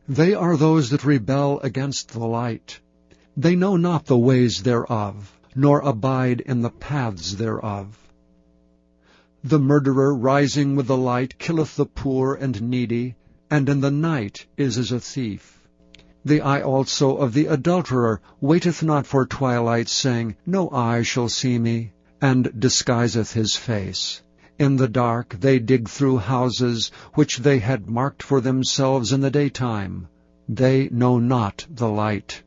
They are those that rebel against the light. They know not the ways thereof, nor abide in the paths thereof. The murderer rising with the light killeth the poor and needy, and in the night is as a thief. The eye also of the adulterer waiteth not for twilight, saying, No eye shall see me, and disguiseth his face. In the dark they dig through houses, which they had marked for themselves in the daytime. They know not the light.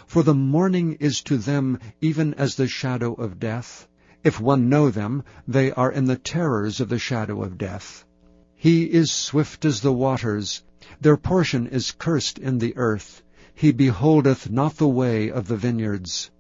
For the morning is to them even as the shadow of death. If one know them, they are in the terrors of the shadow of death. He is swift as the waters. Their portion is cursed in the earth. He beholdeth not the way of the vineyards.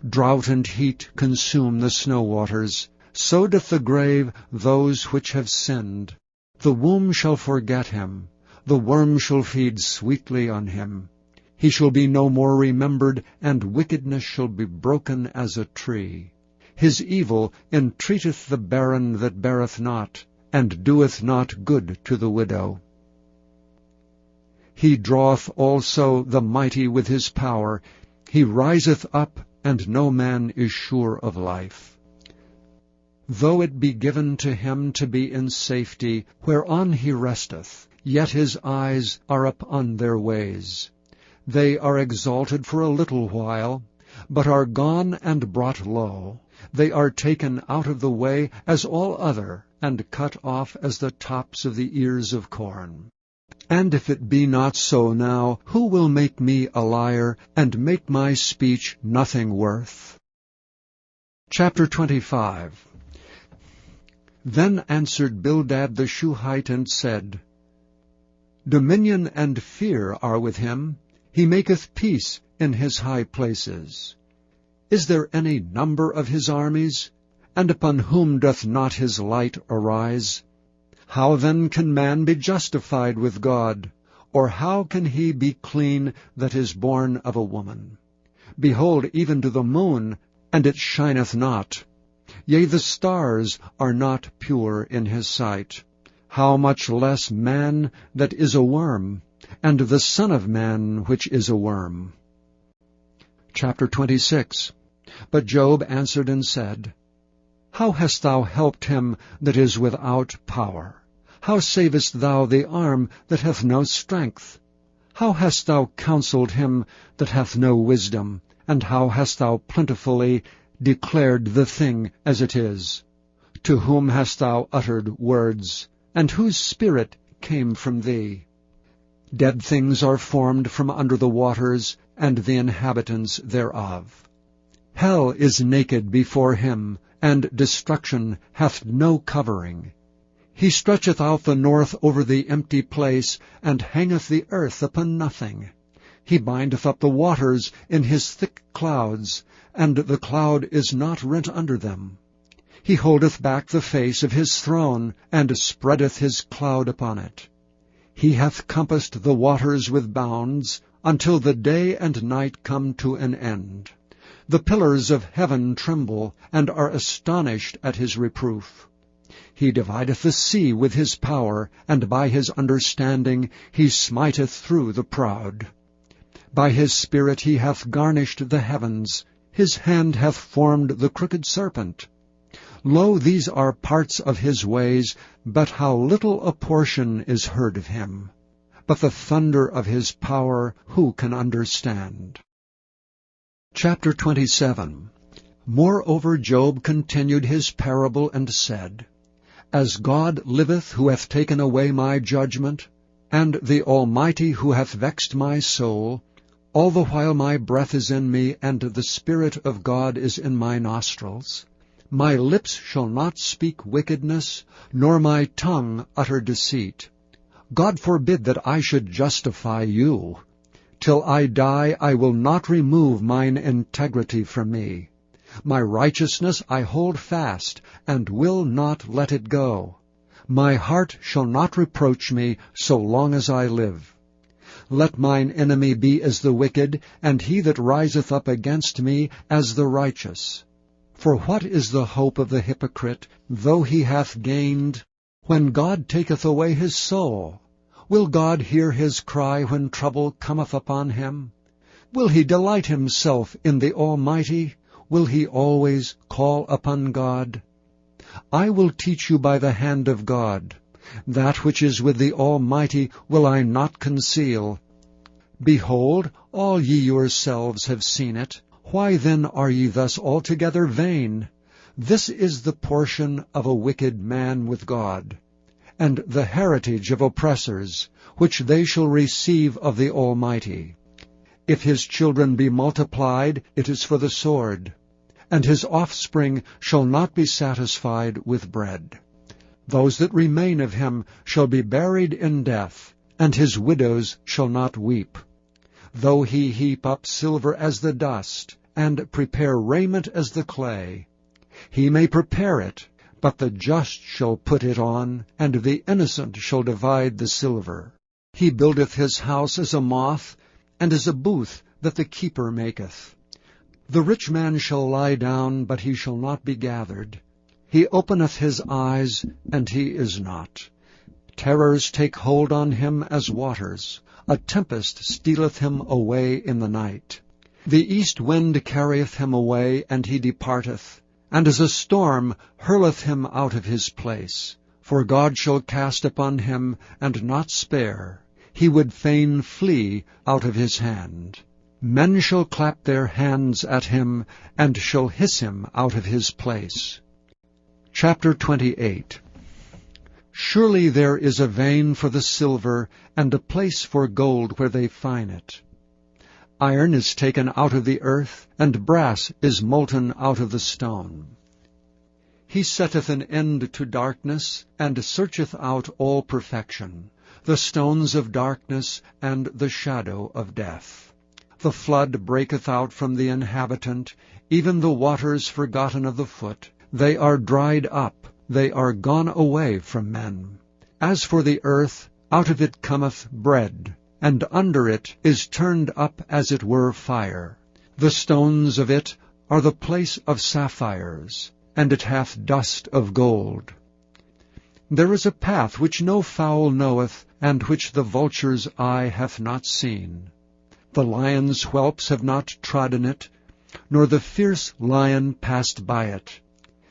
Drought and heat consume the snow waters. So doth the grave those which have sinned. The womb shall forget him. The worm shall feed sweetly on him. He shall be no more remembered, and wickedness shall be broken as a tree. His evil entreateth the barren that beareth not, and doeth not good to the widow. He draweth also the mighty with his power. He riseth up, and no man is sure of life. Though it be given to him to be in safety, whereon he resteth, yet his eyes are upon their ways. They are exalted for a little while, but are gone and brought low. They are taken out of the way as all other, and cut off as the tops of the ears of corn. And if it be not so now, who will make me a liar, and make my speech nothing worth? Chapter 25. Then answered Bildad the Shuhite, and said, Dominion and fear are with him. He maketh peace in his high places. Is there any number of his armies? And upon whom doth not his light arise? How then can man be justified with God? Or how can he be clean that is born of a woman? Behold, even to the moon, and it shineth not. Yea, the stars are not pure in his sight. How much less man that is a worm, and the Son of Man which is a worm? Chapter 26. But Job answered and said, How hast thou helped him that is without power? How savest thou the arm that hath no strength? How hast thou counselled him that hath no wisdom? And how hast thou plentifully declared the thing as it is? To whom hast thou uttered words? And whose spirit came from thee? Dead things are formed from under the waters, and the inhabitants thereof. Hell is naked before him, and destruction hath no covering. He stretcheth out the north over the empty place, and hangeth the earth upon nothing. He bindeth up the waters in his thick clouds, and the cloud is not rent under them. He holdeth back the face of his throne, and spreadeth his cloud upon it. He hath compassed the waters with bounds, until the day and night come to an end. The pillars of heaven tremble, and are astonished at his reproof. He divideth the sea with his power, and by his understanding he smiteth through the proud. By his spirit he hath garnished the heavens, his hand hath formed the crooked serpent. Lo, these are parts of his ways, but how little a portion is heard of him. But the thunder of his power who can understand? Chapter 27. Moreover Job continued his parable, and said, As God liveth, who hath taken away my judgment, and the Almighty who hath vexed my soul, all the while my breath is in me, and the Spirit of God is in my nostrils, my lips shall not speak wickedness, nor my tongue utter deceit. God forbid that I should justify you. Till I die I will not remove mine integrity from me. My righteousness I hold fast, and will not let it go. My heart shall not reproach me so long as I live. Let mine enemy be as the wicked, and he that riseth up against me as the righteous. For what is the hope of the hypocrite, though he hath gained, when God taketh away his soul? Will God hear his cry when trouble cometh upon him? Will he delight himself in the Almighty? Will he always call upon God? I will teach you by the hand of God. That which is with the Almighty will I not conceal. Behold, all ye yourselves have seen it. Why then are ye thus altogether vain? This is the portion of a wicked man with God, and the heritage of oppressors, which they shall receive of the Almighty. If his children be multiplied, it is for the sword, and his offspring shall not be satisfied with bread. Those that remain of him shall be buried in death, and his widows shall not weep. Though he heap up silver as the dust, and prepare raiment as the clay, he may prepare it, but the just shall put it on, and the innocent shall divide the silver. He buildeth his house as a moth, and as a booth that the keeper maketh. The rich man shall lie down, but he shall not be gathered. He openeth his eyes, and he is not. Terrors take hold on him as waters. A tempest stealeth him away in the night. The east wind carrieth him away, and he departeth, and as a storm hurleth him out of his place. For God shall cast upon him, and not spare. He would fain flee out of his hand. Men shall clap their hands at him, and shall hiss him out of his place. Chapter 28. Surely there is a vein for the silver, and a place for gold where they fine it. Iron is taken out of the earth, and brass is molten out of the stone. He setteth an end to darkness, and searcheth out all perfection, the stones of darkness and the shadow of death. The flood breaketh out from the inhabitant, even the waters forgotten of the foot. They are dried up, they are gone away from men. As for the earth, out of it cometh bread, and under it is turned up as it were fire. The stones of it are the place of sapphires, and it hath dust of gold. There is a path which no fowl knoweth, and which the vulture's eye hath not seen. The lion's whelps have not trodden it, nor the fierce lion passed by it.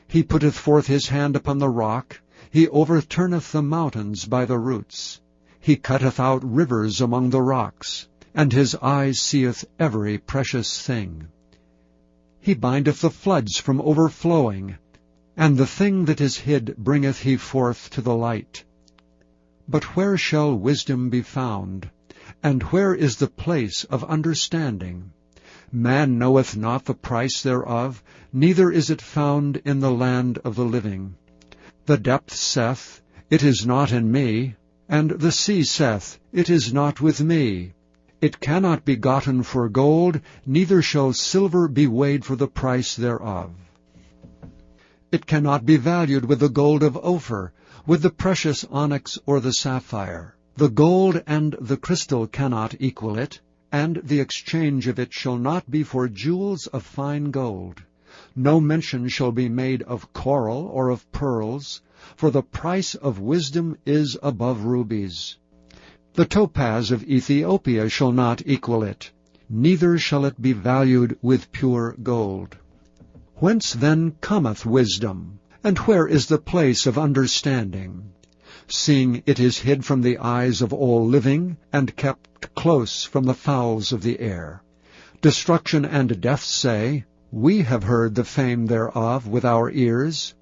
He putteth forth his hand upon the rock, he overturneth the mountains by the roots. He cutteth out rivers among the rocks, and his eye seeth every precious thing. He bindeth the floods from overflowing, and the thing that is hid bringeth he forth to the light. But where shall wisdom be found? And where is the place of understanding? Man knoweth not the price thereof, neither is it found in the land of the living. The depth saith, It is not in me, and the sea saith, It is not with me. It cannot be gotten for gold, neither shall silver be weighed for the price thereof. It cannot be valued with the gold of Ophir, with the precious onyx or the sapphire. The gold and the crystal cannot equal it, and the exchange of it shall not be for jewels of fine gold. No mention shall be made of coral or of pearls, for the price of wisdom is above rubies. The topaz of Ethiopia shall not equal it, neither shall it be valued with pure gold. Whence then cometh wisdom? And where is the place of understanding? Seeing it is hid from the eyes of all living, and kept close from the fowls of the air. Destruction and death say, We have heard the fame thereof with our ears.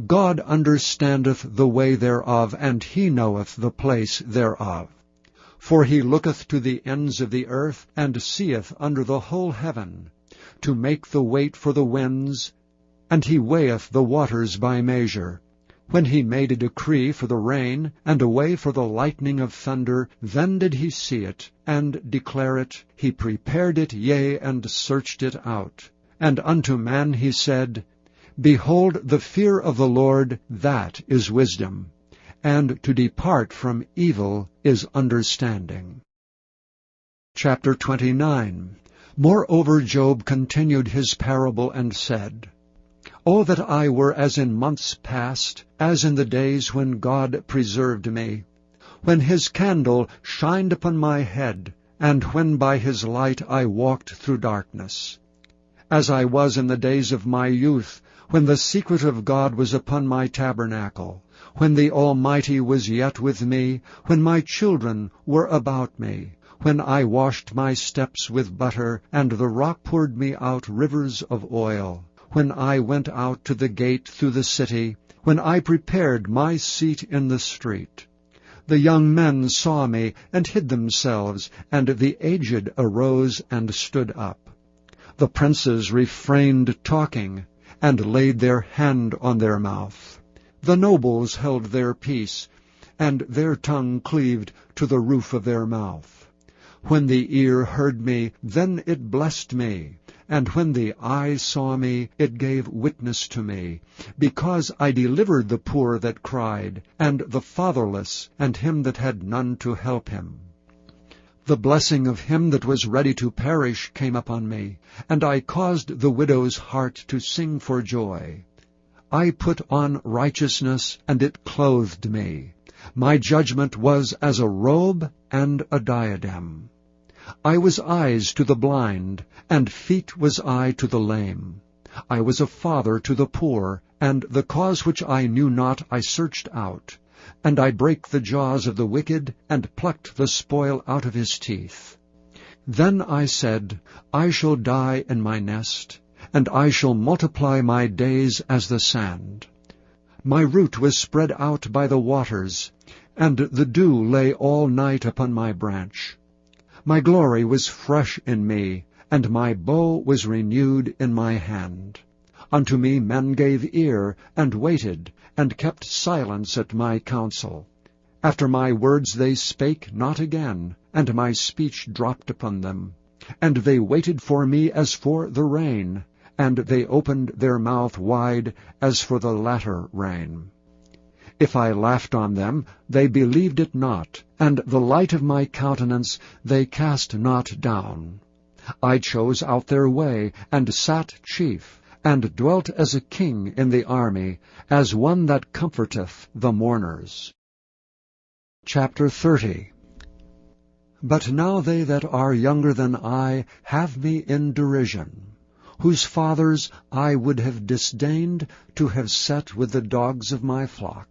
God understandeth the way thereof, and he knoweth the place thereof. For he looketh to the ends of the earth, and seeth under the whole heaven, to make the weight for the winds, and he weigheth the waters by measure. When he made a decree for the rain, and a way for the lightning of thunder, then did he see it, and declare it. He prepared it, yea, and searched it out. And unto man he said, Behold, the fear of the Lord, that is wisdom, and to depart from evil is understanding. Chapter 29. Moreover Job continued his parable and said, O that I were as in months past, as in the days when God preserved me, when his candle shined upon my head, and when by his light I walked through darkness. As I was in the days of my youth, when the secret of God was upon my tabernacle, when the Almighty was yet with me, when my children were about me, when I washed my steps with butter, and the rock poured me out rivers of oil, when I went out to the gate through the city, when I prepared my seat in the street. The young men saw me and hid themselves, and the aged arose and stood up. The princes refrained talking, and laid their hand on their mouth. The nobles held their peace, and their tongue cleaved to the roof of their mouth. When the ear heard me, then it blessed me, and when the eye saw me, it gave witness to me, because I delivered the poor that cried, and the fatherless, and him that had none to help him. The blessing of him that was ready to perish came upon me, and I caused the widow's heart to sing for joy. I put on righteousness, and it clothed me. My judgment was as a robe and a diadem. I was eyes to the blind, and feet was I to the lame. I was a father to the poor, and the cause which I knew not I searched out. And I brake the jaws of the wicked, and plucked the spoil out of his teeth. Then I said, I shall die in my nest, and I shall multiply my days as the sand. My root was spread out by the waters, and the dew lay all night upon my branch. My glory was fresh in me, and my bow was renewed in my hand. Unto me men gave ear, and waited, and kept silence at my counsel. After my words they spake not again, and my speech dropped upon them. And they waited for me as for the rain, and they opened their mouth wide as for the latter rain. If I laughed on them, they believed it not, and the light of my countenance they cast not down. I chose out their way, and sat chief, and dwelt as a king in the army, as one that comforteth the mourners. Chapter 30. But now they that are younger than I have me in derision, whose fathers I would have disdained to have set with the dogs of my flock.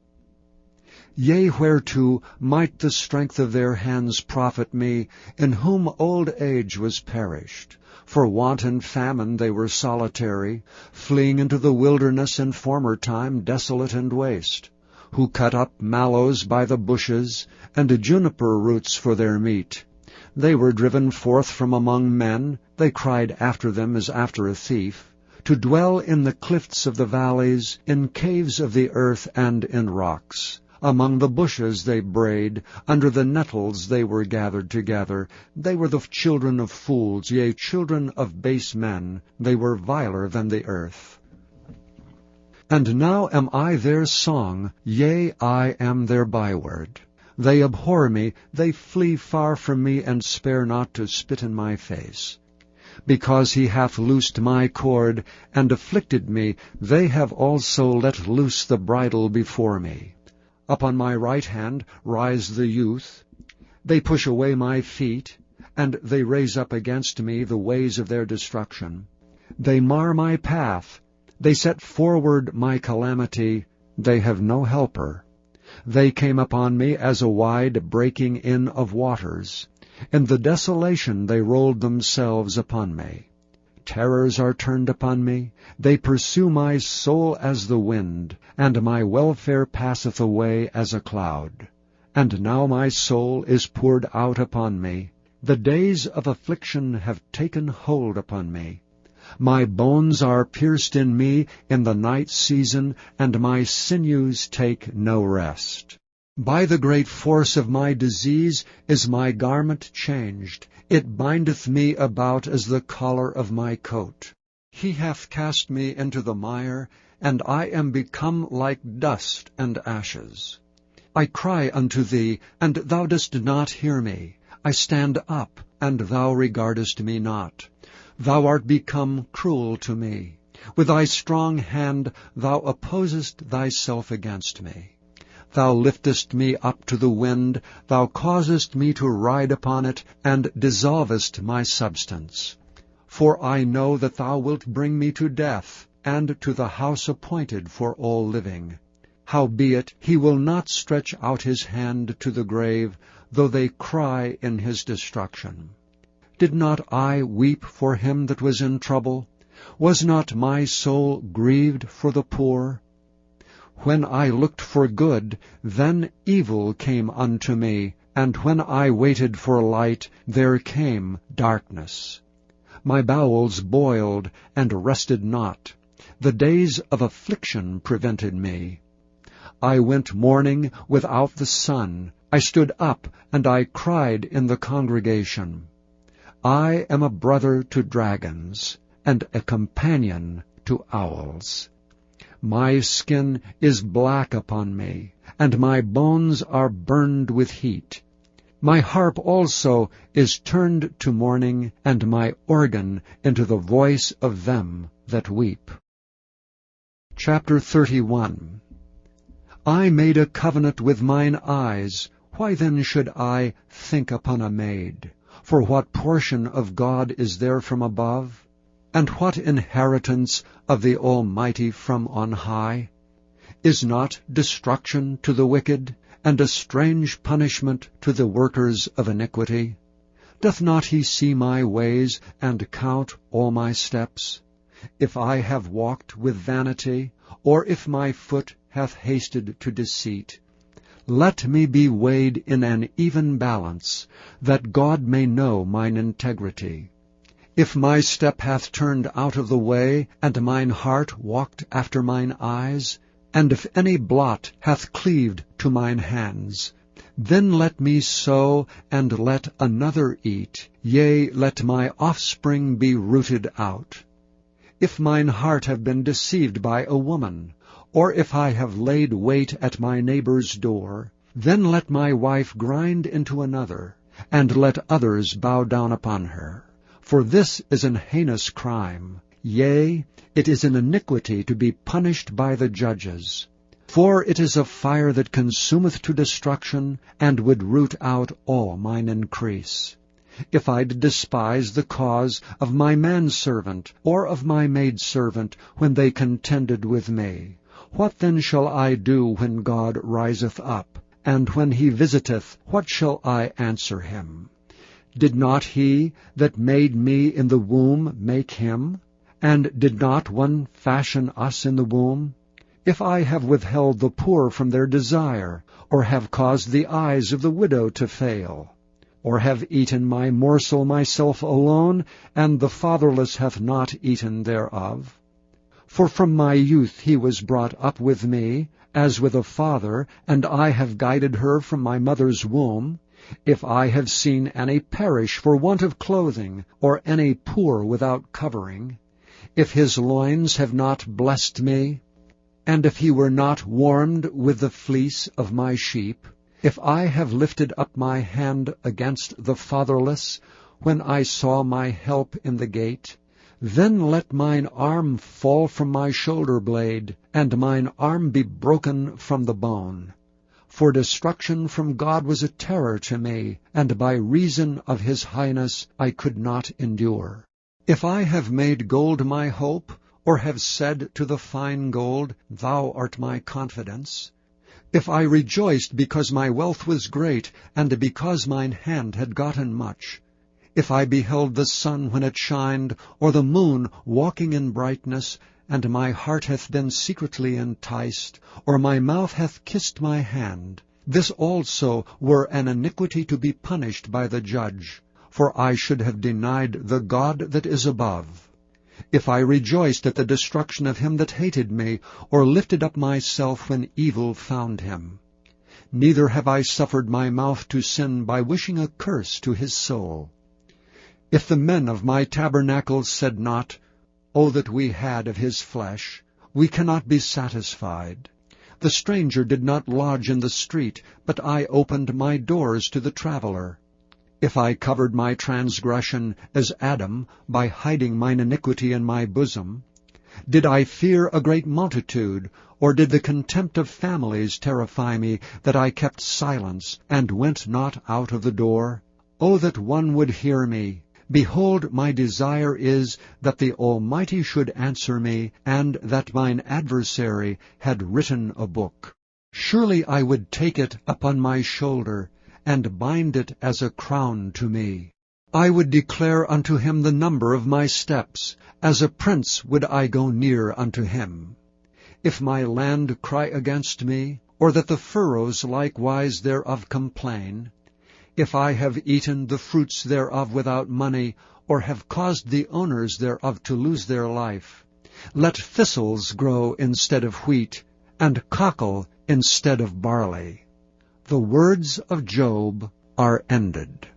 Yea, whereto might the strength of their hands profit me, in whom old age was perished? For want and famine they were solitary, fleeing into the wilderness in former time desolate and waste, who cut up mallows by the bushes, and juniper roots for their meat. They were driven forth from among men, they cried after them as after a thief, to dwell in the cliffs of the valleys, in caves of the earth, and in rocks. Among the bushes they brayed, under the nettles they were gathered together. They were the children of fools, yea, children of base men. They were viler than the earth. And now am I their song, yea, I am their byword. They abhor me, they flee far from me, and spare not to spit in my face. Because he hath loosed my cord, and afflicted me, they have also let loose the bridle before me. Upon my right hand rise the youth. They push away my feet, and they raise up against me the ways of their destruction. They mar my path. They set forward my calamity. They have no helper. They came upon me as a wide breaking in of waters. In the desolation they rolled themselves upon me. Terrors are turned upon me. They pursue my soul as the wind, and my welfare passeth away as a cloud. And now my soul is poured out upon me. The days of affliction have taken hold upon me. My bones are pierced in me in the night season, and my sinews take no rest. By the great force of my disease is my garment changed. It bindeth me about as the collar of my coat. He hath cast me into the mire, and I am become like dust and ashes. I cry unto thee, and thou dost not hear me. I stand up, and thou regardest me not. Thou art become cruel to me. With thy strong hand thou opposest thyself against me. Thou liftest me up to the wind, thou causest me to ride upon it, and dissolvest my substance. For I know that thou wilt bring me to death, and to the house appointed for all living. Howbeit he will not stretch out his hand to the grave, though they cry in his destruction. Did not I weep for him that was in trouble? Was not my soul grieved for the poor? When I looked for good, then evil came unto me, and when I waited for light, there came darkness. My bowels boiled and rested not. The days of affliction prevented me. I went mourning without the sun. I stood up, and I cried in the congregation. I am a brother to dragons, and a companion to owls. My skin is black upon me, and my bones are burned with heat. My harp also is turned to mourning, and my organ into the voice of them that weep. Chapter 31. I made a covenant with mine eyes. Why then should I think upon a maid? For what portion of God is there from above? And what inheritance of the Almighty from on high? Is not destruction to the wicked, and a strange punishment to the workers of iniquity? Doth not he see my ways, and count all my steps? If I have walked with vanity, or if my foot hath hasted to deceit, let me be weighed in an even balance, that God may know mine integrity. If my step hath turned out of the way, and mine heart walked after mine eyes, and if any blot hath cleaved to mine hands, then let me sow, and let another eat, yea, let my offspring be rooted out. If mine heart have been deceived by a woman, or if I have laid wait at my neighbor's door, then let my wife grind into another, and let others bow down upon her. For this is an heinous crime, yea, it is an iniquity to be punished by the judges. For it is a fire that consumeth to destruction, and would root out all mine increase. If I did despise the cause of my manservant, or of my maidservant, when they contended with me, what then shall I do when God riseth up? And when he visiteth, what shall I answer him? Did not he that made me in the womb make him? And did not one fashion us in the womb? If I have withheld the poor from their desire, or have caused the eyes of the widow to fail, or have eaten my morsel myself alone, and the fatherless hath not eaten thereof? For from my youth he was brought up with me, as with a father, and I have guided her from my mother's womb. If I have seen any perish for want of clothing, or any poor without covering, if his loins have not blessed me, and if he were not warmed with the fleece of my sheep, if I have lifted up my hand against the fatherless, when I saw my help in the gate, then let mine arm fall from my shoulder blade, and mine arm be broken from the bone. For destruction from God was a terror to me, and by reason of his highness I could not endure. If I have made gold my hope, or have said to the fine gold, Thou art my confidence, if I rejoiced because my wealth was great, and because mine hand had gotten much, if I beheld the sun when it shined, or the moon walking in brightness, and my heart hath been secretly enticed, or my mouth hath kissed my hand, this also were an iniquity to be punished by the judge, for I should have denied the God that is above. If I rejoiced at the destruction of him that hated me, or lifted up myself when evil found him. Neither have I suffered my mouth to sin by wishing a curse to his soul. If the men of my tabernacle said not, O that we had of his flesh, we cannot be satisfied. The stranger did not lodge in the street, but I opened my doors to the traveler. If I covered my transgression as Adam, by hiding mine iniquity in my bosom, Did I fear a great multitude, or did the contempt of families terrify me, that I kept silence, and went not out of the door? O that one would hear me! Behold, my desire is that the Almighty should answer me, and that mine adversary had written a book. Surely I would take it upon my shoulder, and bind it as a crown to me. I would declare unto him the number of my steps. As a prince would I go near unto him. If my land cry against me, or that the furrows likewise thereof complain, if I have eaten the fruits thereof without money, or have caused the owners thereof to lose their life, let thistles grow instead of wheat, and cockle instead of barley. The words of Job are ended.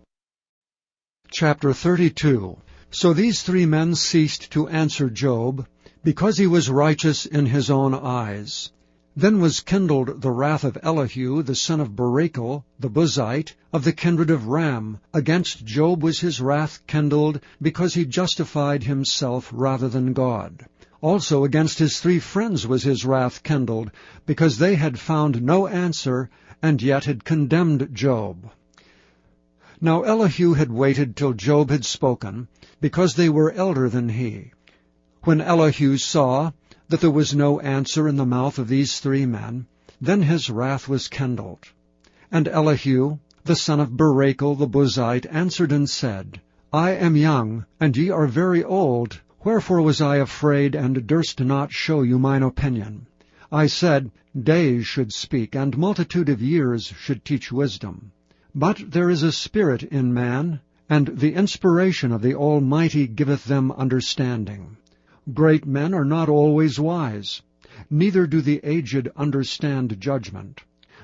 Chapter 32. So these three men ceased to answer Job, because he was righteous in his own eyes. Then was kindled the wrath of Elihu, the son of Barachel, the Buzite, of the kindred of Ram. Against Job was his wrath kindled, because he justified himself rather than God. Also against his three friends was his wrath kindled, because they had found no answer, and yet had condemned Job. Now Elihu had waited till Job had spoken, because they were elder than he. When Elihu saw that there was no answer in the mouth of these three men, then his wrath was kindled. And Elihu, the son of Barachel the Buzite, answered and said, I am young, and ye are very old. Wherefore was I afraid, and durst not show you mine opinion? I said, days should speak, and multitude of years should teach wisdom. But there is a spirit in man, and the inspiration of the Almighty giveth them understanding. Great men are not always wise, neither do the aged understand judgment.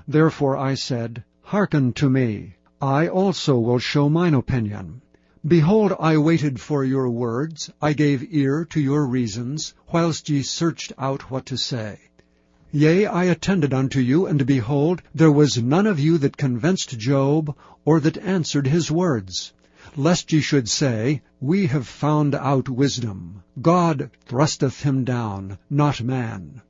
Therefore I said, hearken to me, I also will show mine opinion. Behold, I waited for your words, I gave ear to your reasons, whilst ye searched out what to say. Yea, I attended unto you, and behold, there was none of you that convinced Job, or that answered his words. Lest ye should say, we have found out wisdom. God thrusteth him down, not man.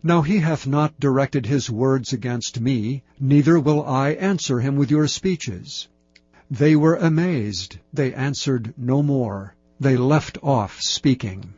Now he hath not directed his words against me, neither will I answer him with your speeches. They were amazed, they answered no more, they left off speaking.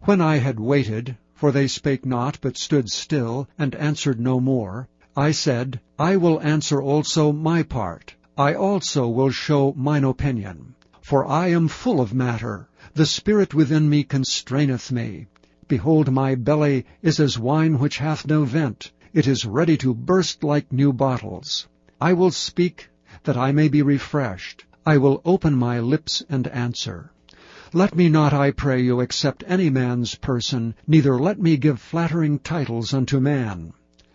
When I had waited, for they spake not, but stood still, and answered no more, I said, I will answer also my part. I also will show mine opinion. For I am full of matter. The spirit within me constraineth me. Behold, my belly is as wine which hath no vent. It is ready to burst like new bottles. I will speak, that I may be refreshed. I will open my lips and answer. Let me not, I pray you, accept any man's person, neither let me give flattering titles unto man.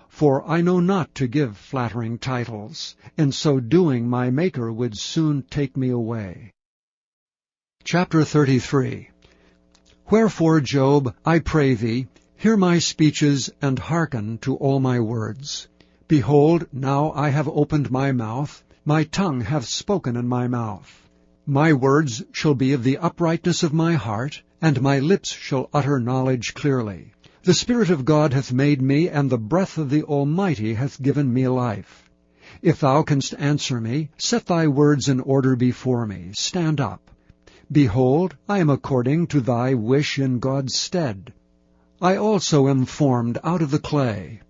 For I know not to give flattering titles. In so doing my Maker would soon take me away. Chapter 33. Wherefore, Job, I pray thee, hear my speeches, and hearken to all my words. Behold, now I have opened my mouth, my tongue hath spoken in my mouth. My words shall be of the uprightness of my heart, and my lips shall utter knowledge clearly. The Spirit of God hath made me, and the breath of the Almighty hath given me life. If thou canst answer me, set thy words in order before me. Stand up. Behold, I am according to thy wish in God's stead. I also am formed out of the clay.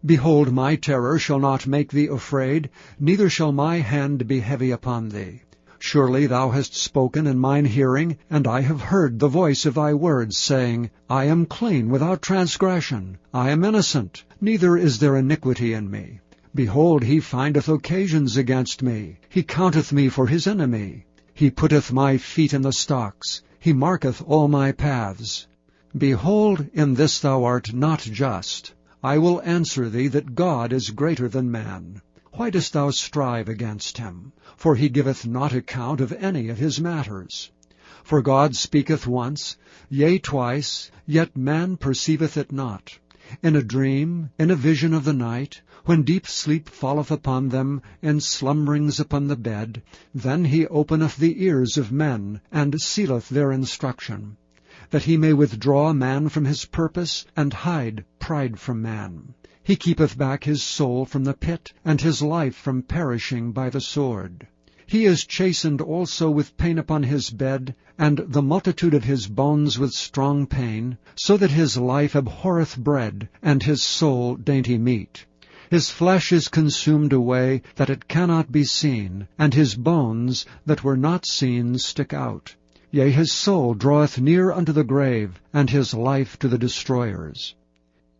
Behold, my terror shall not make thee afraid, neither shall my hand be heavy upon thee. Surely thou hast spoken in mine hearing, and I have heard the voice of thy words, saying, I am clean without transgression, I am innocent, neither is there iniquity in me. Behold, he findeth occasions against me, he counteth me for his enemy. He putteth my feet in the stocks, he marketh all my paths. Behold, in this thou art not just. I will answer thee that God is greater than man. Why dost thou strive against him? For he giveth not account of any of his matters. For God speaketh once, yea twice, yet man perceiveth it not. In a dream, in a vision of the night, when deep sleep falleth upon them, in slumberings upon the bed, then he openeth the ears of men, and sealeth their instruction. that he may withdraw man from his purpose, and hide pride from man. He keepeth back his soul from the pit, and his life from perishing by the sword. He is chastened also with pain upon his bed, and the multitude of his bones with strong pain, so that his life abhorreth bread, and his soul dainty meat. His flesh is consumed away, that it cannot be seen, and his bones that were not seen stick out. Yea, his soul draweth near unto the grave, and his life to the destroyers.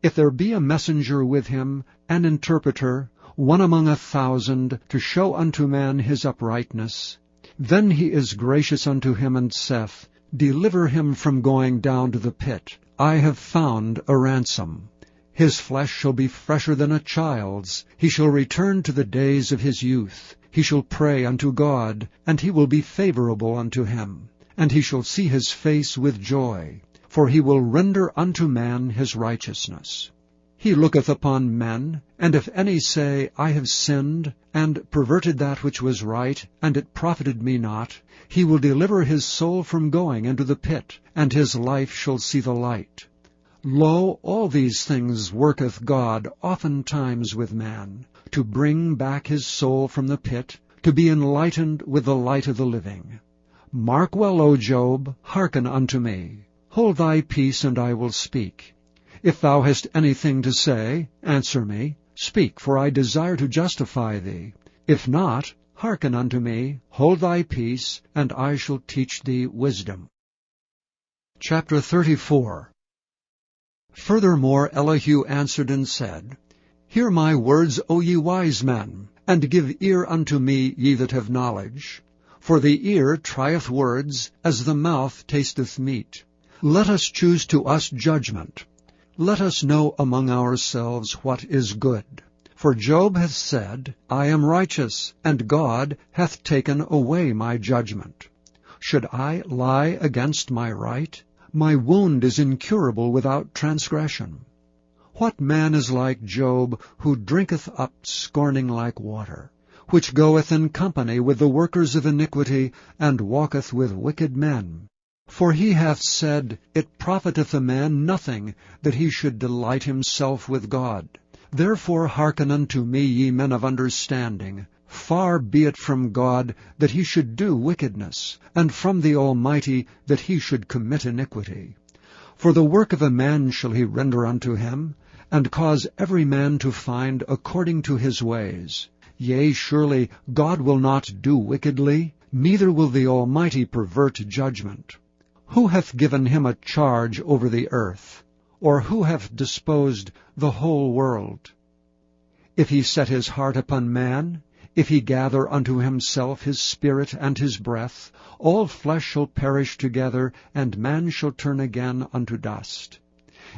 If there be a messenger with him, an interpreter, one among 1,000, to show unto man his uprightness, then he is gracious unto him, and saith, Deliver him from going down to the pit. I have found a ransom. His flesh shall be fresher than a child's. He shall return to the days of his youth. He shall pray unto God, and he will be favorable unto him. And he shall see his face with joy, for he will render unto man his righteousness. He looketh upon men, and if any say, I have sinned, and perverted that which was right, and it profited me not, he will deliver his soul from going into the pit, and his life shall see the light. Lo, all these things worketh God oftentimes with man, to bring back his soul from the pit, to be enlightened with the light of the living. Mark well, O Job, hearken unto me. Hold thy peace, and I will speak. If thou hast anything to say, answer me. Speak, for I desire to justify thee. If not, hearken unto me. Hold thy peace, and I shall teach thee wisdom. Chapter 34. Furthermore Elihu answered and said, Hear my words, O ye wise men, and give ear unto me, ye that have knowledge. For the ear trieth words, as the mouth tasteth meat. Let us choose to us judgment. Let us know among ourselves what is good. For Job hath said, I am righteous, and God hath taken away my judgment. Should I lie against my right? My wound is incurable without transgression. What man is like Job, who drinketh up scorning like water, which goeth in company with the workers of iniquity, and walketh with wicked men? For he hath said, It profiteth a man nothing that he should delight himself with God. Therefore hearken unto me, ye men of understanding. Far be it from God that he should do wickedness, and from the Almighty that he should commit iniquity. For the work of a man shall he render unto him, and cause every man to find according to his ways. Yea, surely God will not do wickedly, neither will the Almighty pervert judgment. Who hath given him a charge over the earth? Or who hath disposed the whole world? If he set his heart upon man, if he gather unto himself his spirit and his breath, all flesh shall perish together, and man shall turn again unto dust.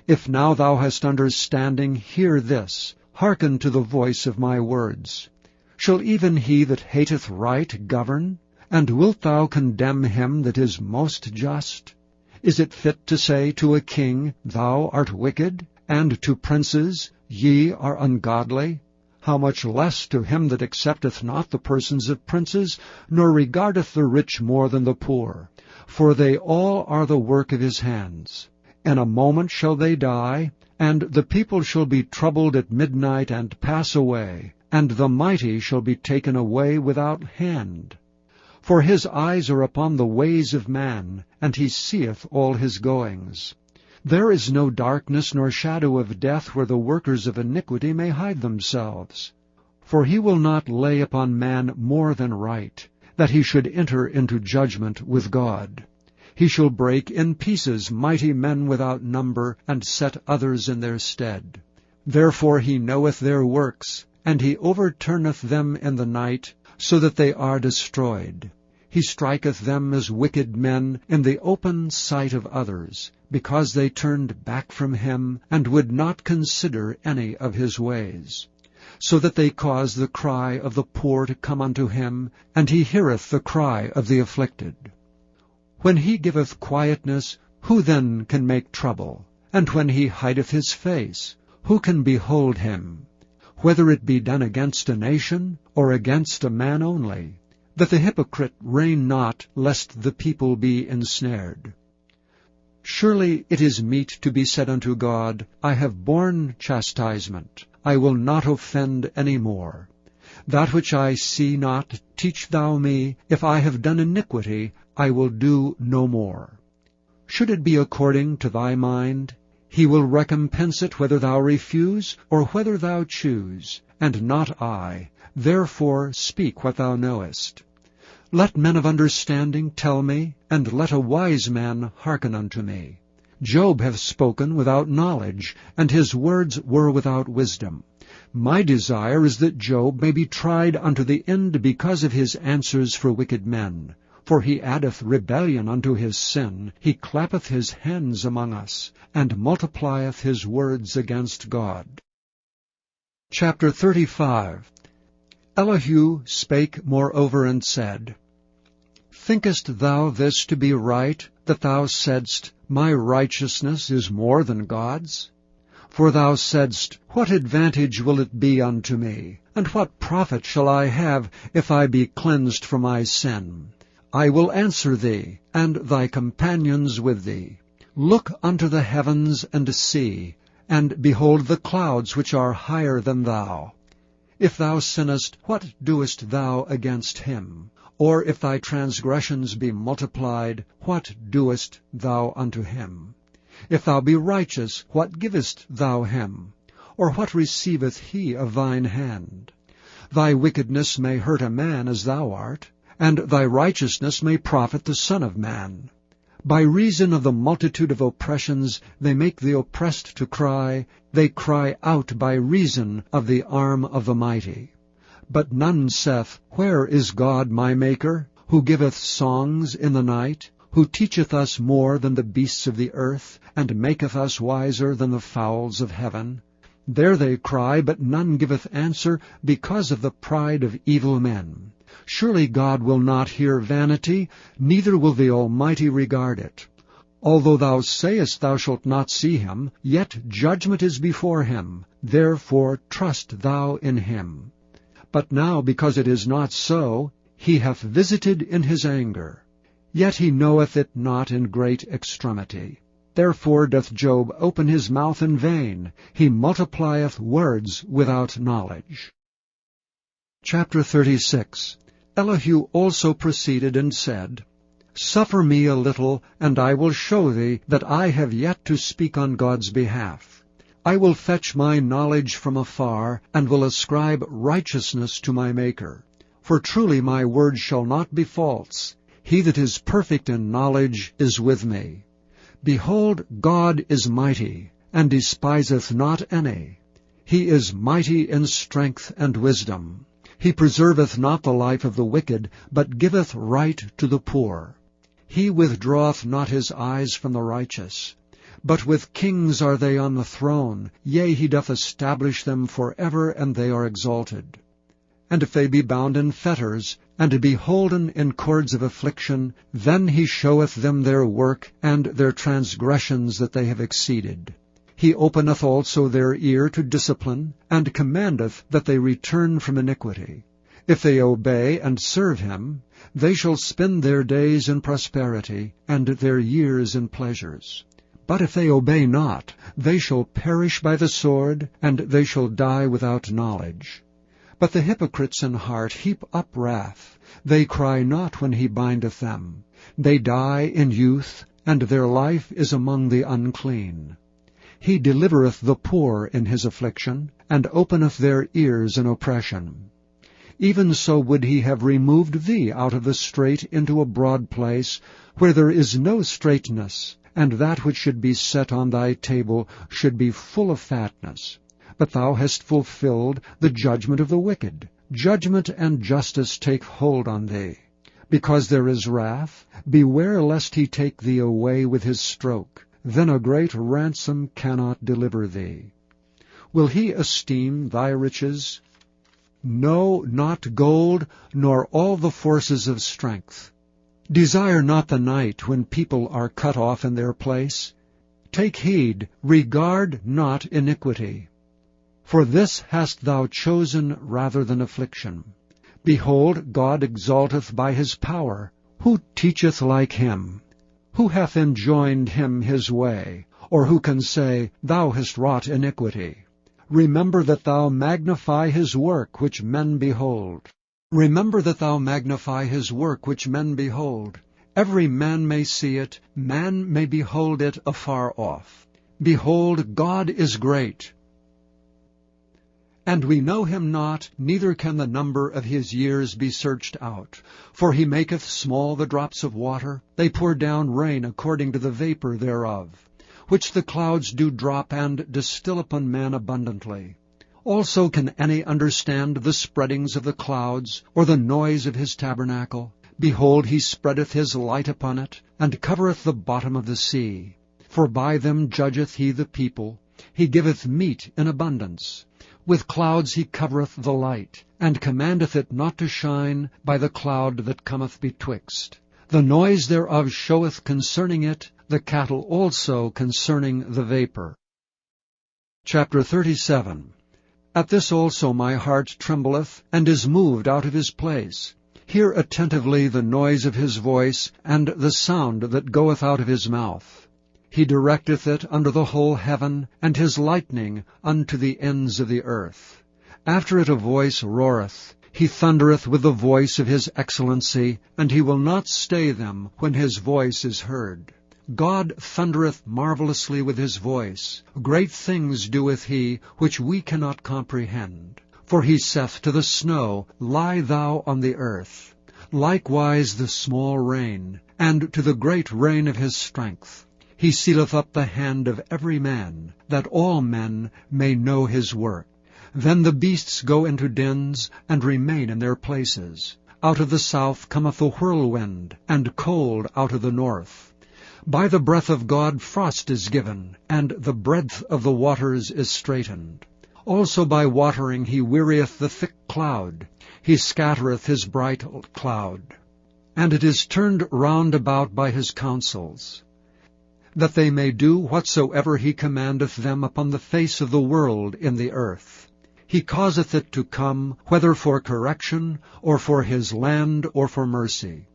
If now thou hast understanding, hear this, hearken to the voice of my words. Shall even he that hateth right govern? And wilt thou condemn him that is most just? Is it fit to say to a king, Thou art wicked, and to princes, Ye are ungodly? How much less to him that accepteth not the persons of princes, nor regardeth the rich more than the poor? For they all are the work of his hands. In a moment shall they die, and the people shall be troubled at midnight and pass away, and the mighty shall be taken away without hand. For his eyes are upon the ways of man, and he seeth all his goings. There is no darkness nor shadow of death where the workers of iniquity may hide themselves. For he will not lay upon man more than right, that he should enter into judgment with God. He shall break in pieces mighty men without number, and set others in their stead. Therefore he knoweth their works, and he overturneth them in the night, so that they are destroyed. He striketh them as wicked men in the open sight of others, because they turned back from him, and would not consider any of his ways. So that they cause the cry of the poor to come unto him, and he heareth the cry of the afflicted. When he giveth quietness, who then can make trouble? And when he hideth his face, who can behold him? Whether it be done against a nation, or against a man only, that the hypocrite reign not, lest the people be ensnared. Surely it is meet to be said unto God, I have borne chastisement, I will not offend any more. That which I see not, teach thou me. If I have done iniquity, I will do no more. Should it be according to thy mind, he will recompense it whether thou refuse, or whether thou choose, and not I. Therefore speak what thou knowest. Let men of understanding tell me, and let a wise man hearken unto me. Job hath spoken without knowledge, and his words were without wisdom. My desire is that Job may be tried unto the end because of his answers for wicked men. For he addeth rebellion unto his sin, he clappeth his hands among us, and multiplieth his words against God. Chapter 35. Elihu spake moreover and said, Thinkest thou this to be right, that thou saidst, My righteousness is more than God's? For thou saidst, What advantage will it be unto me? And what profit shall I have, if I be cleansed from my sin? I will answer thee, and thy companions with thee. Look unto the heavens and see, and behold the clouds which are higher than thou. If thou sinnest, what doest thou against him? Or if thy transgressions be multiplied, what doest thou unto him? If thou be righteous, what givest thou him? Or what receiveth he of thine hand? Thy wickedness may hurt a man as thou art, and thy righteousness may profit the Son of Man. By reason of the multitude of oppressions they make the oppressed to cry, they cry out by reason of the arm of the mighty. But none saith, Where is God my Maker, who giveth songs in the night, who teacheth us more than the beasts of the earth, and maketh us wiser than the fowls of heaven? There they cry, but none giveth answer, because of the pride of evil men. Surely God will not hear vanity, neither will the Almighty regard it. Although thou sayest thou shalt not see him, yet judgment is before him, therefore trust thou in him. But now, because it is not so, he hath visited in his anger. Yet he knoweth it not in great extremity. Therefore doth Job open his mouth in vain, he multiplieth words without knowledge. Chapter 36. Elihu also proceeded and said, Suffer me a little, and I will show thee that I have yet to speak on God's behalf. I will fetch my knowledge from afar, and will ascribe righteousness to my Maker. For truly my word shall not be false. He that is perfect in knowledge is with me. Behold, God is mighty, and despiseth not any. He is mighty in strength and wisdom. He preserveth not the life of the wicked, but giveth right to the poor. He withdraweth not his eyes from the righteous. But with kings are they on the throne, yea, he doth establish them forever, and they are exalted. And if they be bound in fetters, and be holden in cords of affliction, then he showeth them their work, and their transgressions that they have exceeded. He openeth also their ear to discipline, and commandeth that they return from iniquity. If they obey and serve him, they shall spend their days in prosperity, and their years in pleasures. But if they obey not, they shall perish by the sword, and they shall die without knowledge. But the hypocrites in heart heap up wrath. They cry not when he bindeth them. They die in youth, and their life is among the unclean. He delivereth the poor in his affliction, and openeth their ears in oppression. Even so would he have removed thee out of the strait into a broad place, where there is no straightness, and that which should be set on thy table should be full of fatness. But thou hast fulfilled the judgment of the wicked. Judgment and justice take hold on thee. Because there is wrath, beware lest he take thee away with his stroke. Then a great ransom cannot deliver thee. Will he esteem thy riches? No, not gold, nor all the forces of strength. Desire not the night when people are cut off in their place. Take heed, regard not iniquity. For this hast thou chosen rather than affliction. Behold, God exalteth by his power. Who teacheth like him? Who hath enjoined him his way? Or who can say, Thou hast wrought iniquity? Remember that thou magnify his work which men behold. Remember that thou magnify his work which men behold. Every man may see it, man may behold it afar off. Behold, God is great. And we know him not, neither can the number of his years be searched out. For he maketh small the drops of water, they pour down rain according to the vapor thereof, which the clouds do drop and distill upon man abundantly. Also can any understand the spreadings of the clouds, or the noise of his tabernacle? Behold, he spreadeth his light upon it, and covereth the bottom of the sea. For by them judgeth he the people, he giveth meat in abundance. With clouds he covereth the light, and commandeth it not to shine by the cloud that cometh betwixt. The noise thereof showeth concerning it, the cattle also concerning the vapor. Chapter 37. At this also my heart trembleth, and is moved out of his place. Hear attentively the noise of his voice, and the sound that goeth out of his mouth. He directeth it under the whole heaven, and his lightning unto the ends of the earth. After it a voice roareth. He thundereth with the voice of his excellency, and he will not stay them when his voice is heard. God thundereth marvelously with his voice. Great things doeth he, which we cannot comprehend. For he saith to the snow, Lie thou on the earth. Likewise the small rain, and to the great rain of his strength. He sealeth up the hand of every man, that all men may know his work. Then the beasts go into dens, and remain in their places. Out of the south cometh the whirlwind, and cold out of the north. By the breath of God frost is given, and the breadth of the waters is straitened. Also by watering he wearieth the thick cloud. He scattereth his bright cloud. And it is turned round about by his counsels, that they may do whatsoever he commandeth them upon the face of the world in the earth. He causeth it to come, whether for correction, or for his land, or for mercy.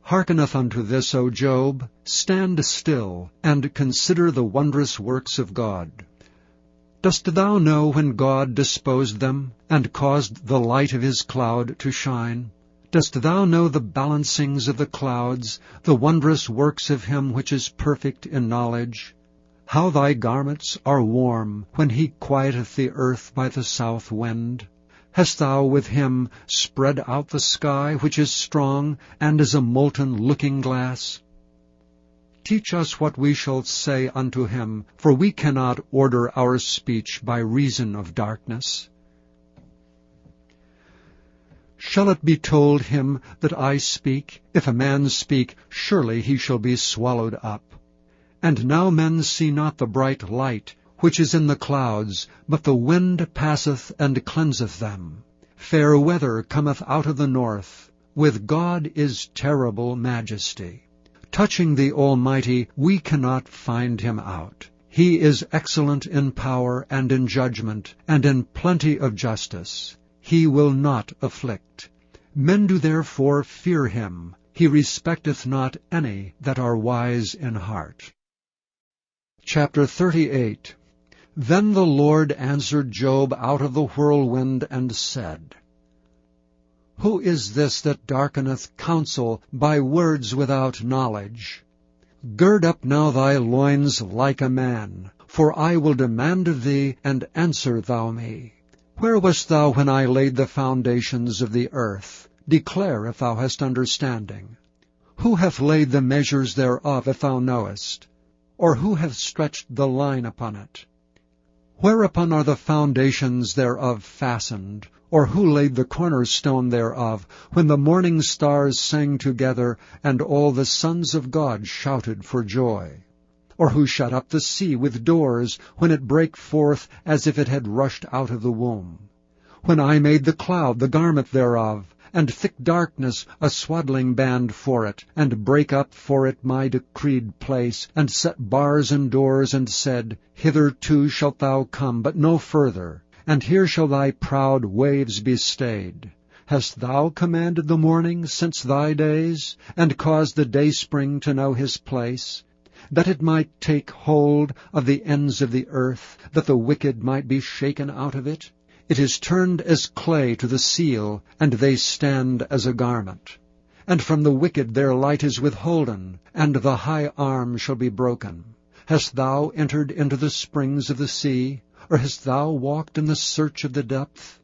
Hearkeneth unto this, O Job, stand still, and consider the wondrous works of God. Dost thou know when God disposed them, and caused the light of his cloud to shine? Dost thou know the balancings of the clouds, the wondrous works of him which is perfect in knowledge? How thy garments are warm, when he quieteth the earth by the south wind? Hast thou with him spread out the sky, which is strong, and is a molten looking-glass? Teach us what we shall say unto him, for we cannot order our speech by reason of darkness. Shall it be told him that I speak? If a man speak, surely he shall be swallowed up. And now men see not the bright light, which is in the clouds, but the wind passeth and cleanseth them. Fair weather cometh out of the north. With God is terrible majesty. Touching the Almighty, we cannot find him out. He is excellent in power and in judgment, and in plenty of justice. He will not afflict. Men do therefore fear him. He respecteth not any that are wise in heart. Chapter 38. Then the Lord answered Job out of the whirlwind, and said, Who is this that darkeneth counsel by words without knowledge? Gird up now thy loins like a man, for I will demand of thee, and answer thou me. Where wast thou when I laid the foundations of the earth? Declare if thou hast understanding. Who hath laid the measures thereof, if thou knowest? Or who hath stretched the line upon it? Whereupon are the foundations thereof fastened? Or who laid the cornerstone thereof, when the morning stars sang together, and all the sons of God shouted for joy? Or who shut up the sea with doors, when it brake forth as if it had rushed out of the womb? When I made the cloud the garment thereof, and thick darkness a swaddling band for it, and brake up for it my decreed place, and set bars and doors, and said, Hitherto shalt thou come, but no further, and here shall thy proud waves be stayed. Hast thou commanded the morning since thy days, and caused the dayspring to know his place, that it might take hold of the ends of the earth, that the wicked might be shaken out of it? It is turned as clay to the seal, and they stand as a garment. And from the wicked their light is withholden, and the high arm shall be broken. Hast thou entered into the springs of the sea, or hast thou walked in the search of the depth?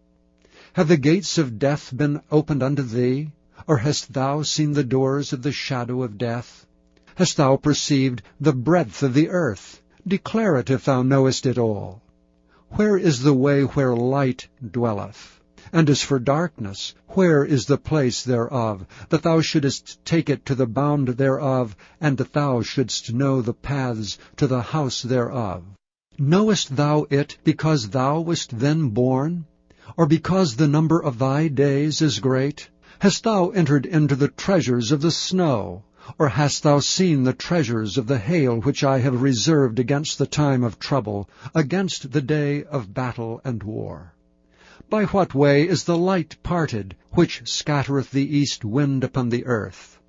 Have the gates of death been opened unto thee, or hast thou seen the doors of the shadow of death? Hast thou perceived the breadth of the earth? Declare it if thou knowest it all. Where is the way where light dwelleth? And as for darkness, where is the place thereof, that thou shouldest take it to the bound thereof, and that thou shouldst know the paths to the house thereof? Knowest thou it because thou wast then born? Or because the number of thy days is great? Hast thou entered into the treasures of the snow? Or hast thou seen the treasures of the hail which I have reserved against the time of trouble, against the day of battle and war? By what way is the light parted, which scattereth the east wind upon the earth?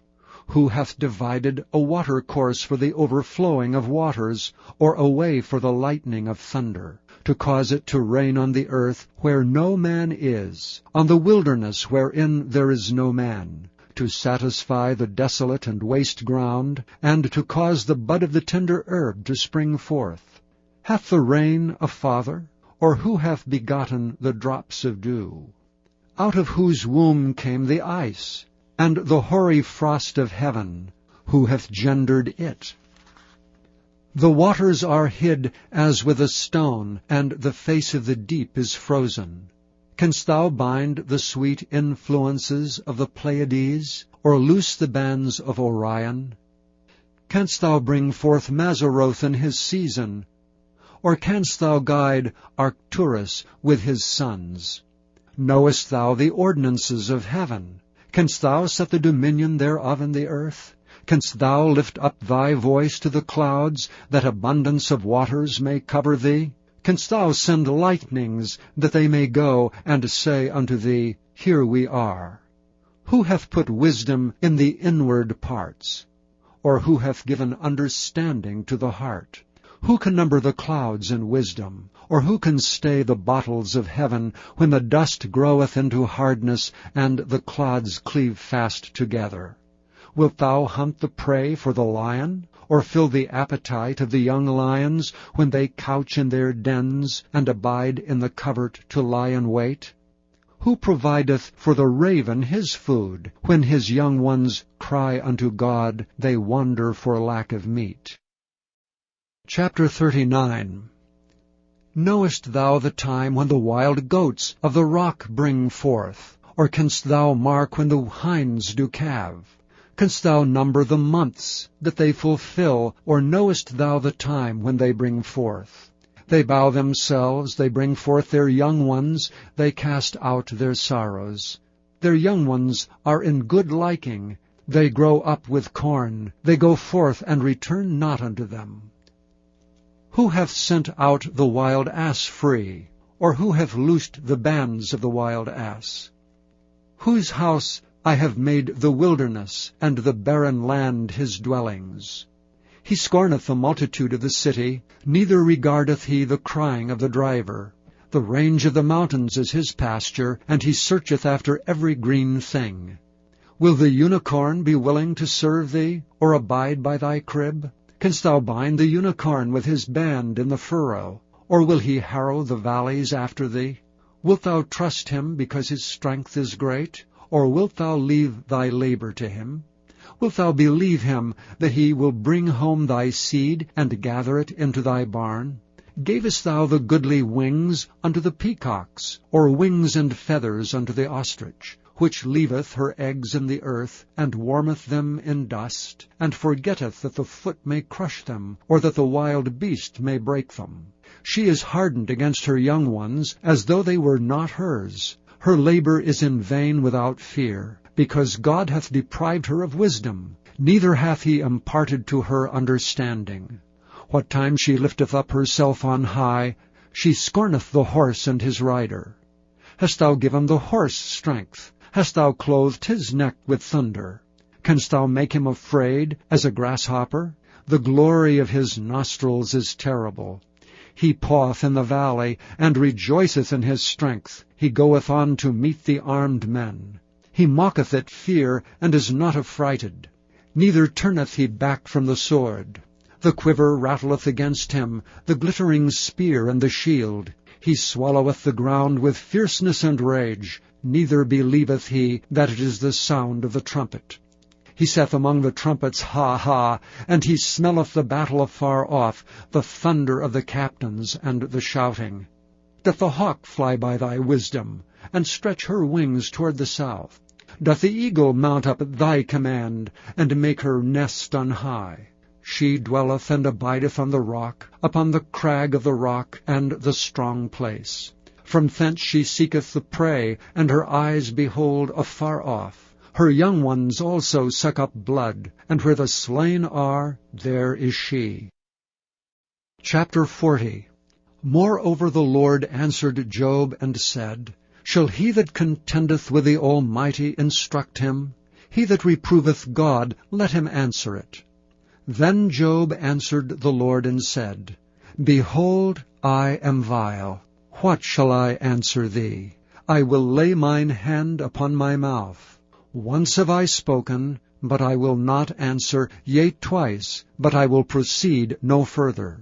Who hath divided a watercourse for the overflowing of waters, or a way for the lightning of thunder, to cause it to rain on the earth where no man is, on the wilderness wherein there is no man, to satisfy the desolate and waste ground, and to cause the bud of the tender herb to spring forth? Hath the rain a father? Or who hath begotten the drops of dew? Out of whose womb came the ice, and the hoary frost of heaven? Who hath gendered it? The waters are hid as with a stone, and the face of the deep is frozen. Canst thou bind the sweet influences of the Pleiades, or loose the bands of Orion? Canst thou bring forth Mazzaroth in his season? Or canst thou guide Arcturus with his sons? Knowest thou the ordinances of heaven? Canst thou set the dominion thereof in the earth? Canst thou lift up thy voice to the clouds, that abundance of waters may cover thee? Canst thou send lightnings, that they may go and say unto thee, Here we are? Who hath put wisdom in the inward parts? Or who hath given understanding to the heart? Who can number the clouds in wisdom? Or who can stay the bottles of heaven, when the dust groweth into hardness, and the clods cleave fast together? Wilt thou hunt the prey for the lion, or fill the appetite of the young lions, when they couch in their dens, and abide in the covert to lie in wait? Who provideth for the raven his food? When his young ones cry unto God, they wander for lack of meat. Chapter 39. Knowest thou the time when the wild goats of the rock bring forth? Or canst thou mark when the hinds do calve? Canst thou number the months that they fulfill, or knowest thou the time when they bring forth? They bow themselves, they bring forth their young ones, they cast out their sorrows. Their young ones are in good liking, they grow up with corn, they go forth and return not unto them. Who hath sent out the wild ass free? Or who hath loosed the bands of the wild ass? Whose house I have made the wilderness, and the barren land his dwellings. He scorneth the multitude of the city, neither regardeth he the crying of the driver. The range of the mountains is his pasture, and he searcheth after every green thing. Will the unicorn be willing to serve thee, or abide by thy crib? Canst thou bind the unicorn with his band in the furrow? Or will he harrow the valleys after thee? Wilt thou trust him because his strength is great? Or wilt thou leave thy labor to him? Wilt thou believe him that he will bring home thy seed, and gather it into thy barn? Gavest thou the goodly wings unto the peacocks, or wings and feathers unto the ostrich, which leaveth her eggs in the earth, and warmeth them in dust, and forgetteth that the foot may crush them, or that the wild beast may break them? She is hardened against her young ones, as though they were not hers. Her labor is in vain without fear, because God hath deprived her of wisdom, neither hath he imparted to her understanding. What time she lifteth up herself on high, she scorneth the horse and his rider. Hast thou given the horse strength? Hast thou clothed his neck with thunder? Canst thou make him afraid as a grasshopper? The glory of his nostrils is terrible. He paweth in the valley, and rejoiceth in his strength. He goeth on to meet the armed men. He mocketh at fear, and is not affrighted. Neither turneth he back from the sword. The quiver rattleth against him, the glittering spear and the shield. He swalloweth the ground with fierceness and rage, neither believeth he that it is the sound of the trumpet. He saith among the trumpets, Ha, ha! And he smelleth the battle afar off, the thunder of the captains and the shouting. Doth the hawk fly by thy wisdom, and stretch her wings toward the south? Doth the eagle mount up at thy command, and make her nest on high? She dwelleth and abideth on the rock, upon the crag of the rock and the strong place. From thence she seeketh the prey, and her eyes behold afar off. Her young ones also suck up blood, and where the slain are, there is she. Chapter 40. Moreover the Lord answered Job and said, Shall he that contendeth with the Almighty instruct him? He that reproveth God, let him answer it. Then Job answered the Lord and said, Behold, I am vile. What shall I answer thee? I will lay mine hand upon my mouth. Once have I spoken, but I will not answer, yea, twice, but I will proceed no further.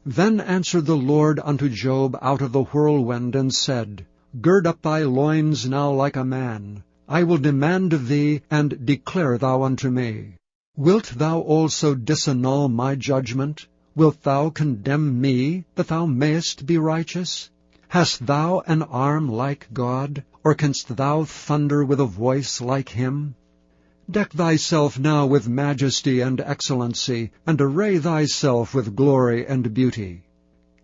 Then answered the Lord unto Job out of the whirlwind, and said, Gird up thy loins now like a man. I will demand of thee, and declare thou unto me. Wilt thou also disannul my judgment? Wilt thou condemn me, that thou mayest be righteous? Hast thou an arm like God, or canst thou thunder with a voice like him? Deck thyself now with majesty and excellency, and array thyself with glory and beauty.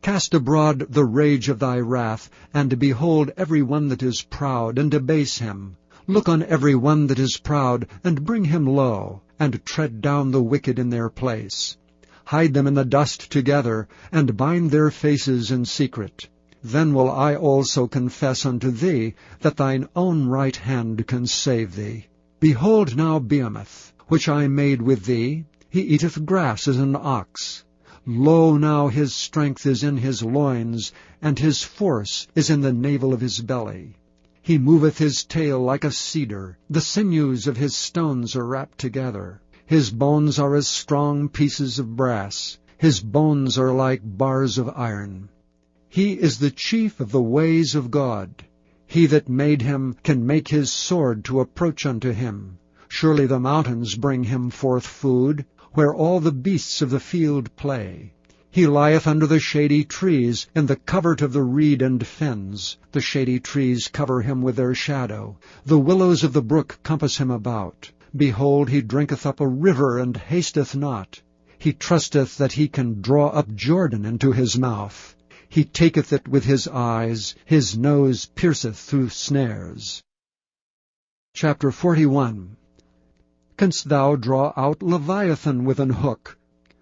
Cast abroad the rage of thy wrath, and behold every one that is proud, and abase him. Look on every one that is proud, and bring him low, and tread down the wicked in their place. Hide them in the dust together, and bind their faces in secret. Then will I also confess unto thee, that thine own right hand can save thee. Behold now Behemoth, which I made with thee, he eateth grass as an ox. Lo, now his strength is in his loins, and his force is in the navel of his belly. He moveth his tail like a cedar, the sinews of his stones are wrapped together. His bones are as strong pieces of brass, his bones are like bars of iron. He is the chief of the ways of God. He that made him can make his sword to approach unto him. Surely the mountains bring him forth food, where all the beasts of the field play. He lieth under the shady trees, in the covert of the reed and fens. The shady trees cover him with their shadow. The willows of the brook compass him about. Behold, he drinketh up a river, and hasteth not. He trusteth that he can draw up Jordan into his mouth. He taketh it with his eyes, his nose pierceth through snares. Chapter 41. Canst thou draw out Leviathan with an hook,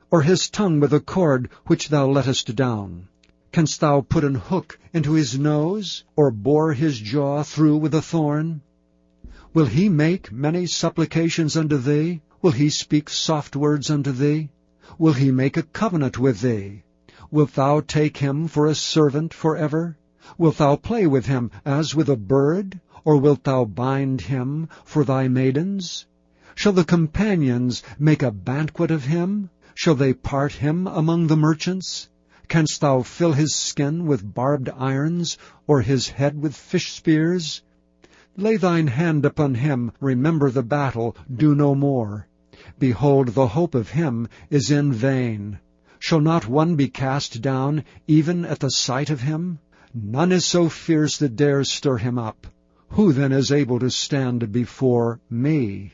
or his tongue with a cord which thou lettest down? Canst thou put an hook into his nose, or bore his jaw through with a thorn? Will he make many supplications unto thee? Will he speak soft words unto thee? Will he make a covenant with thee? Wilt thou take him for a servant forever? Wilt thou play with him as with a bird? Or wilt thou bind him for thy maidens? Shall the companions make a banquet of him? Shall they part him among the merchants? Canst thou fill his skin with barbed irons, or his head with fish spears? Lay thine hand upon him, remember the battle, do no more. Behold, the hope of him is in vain. Shall not one be cast down, even at the sight of him? None is so fierce that dares stir him up. Who then is able to stand before me?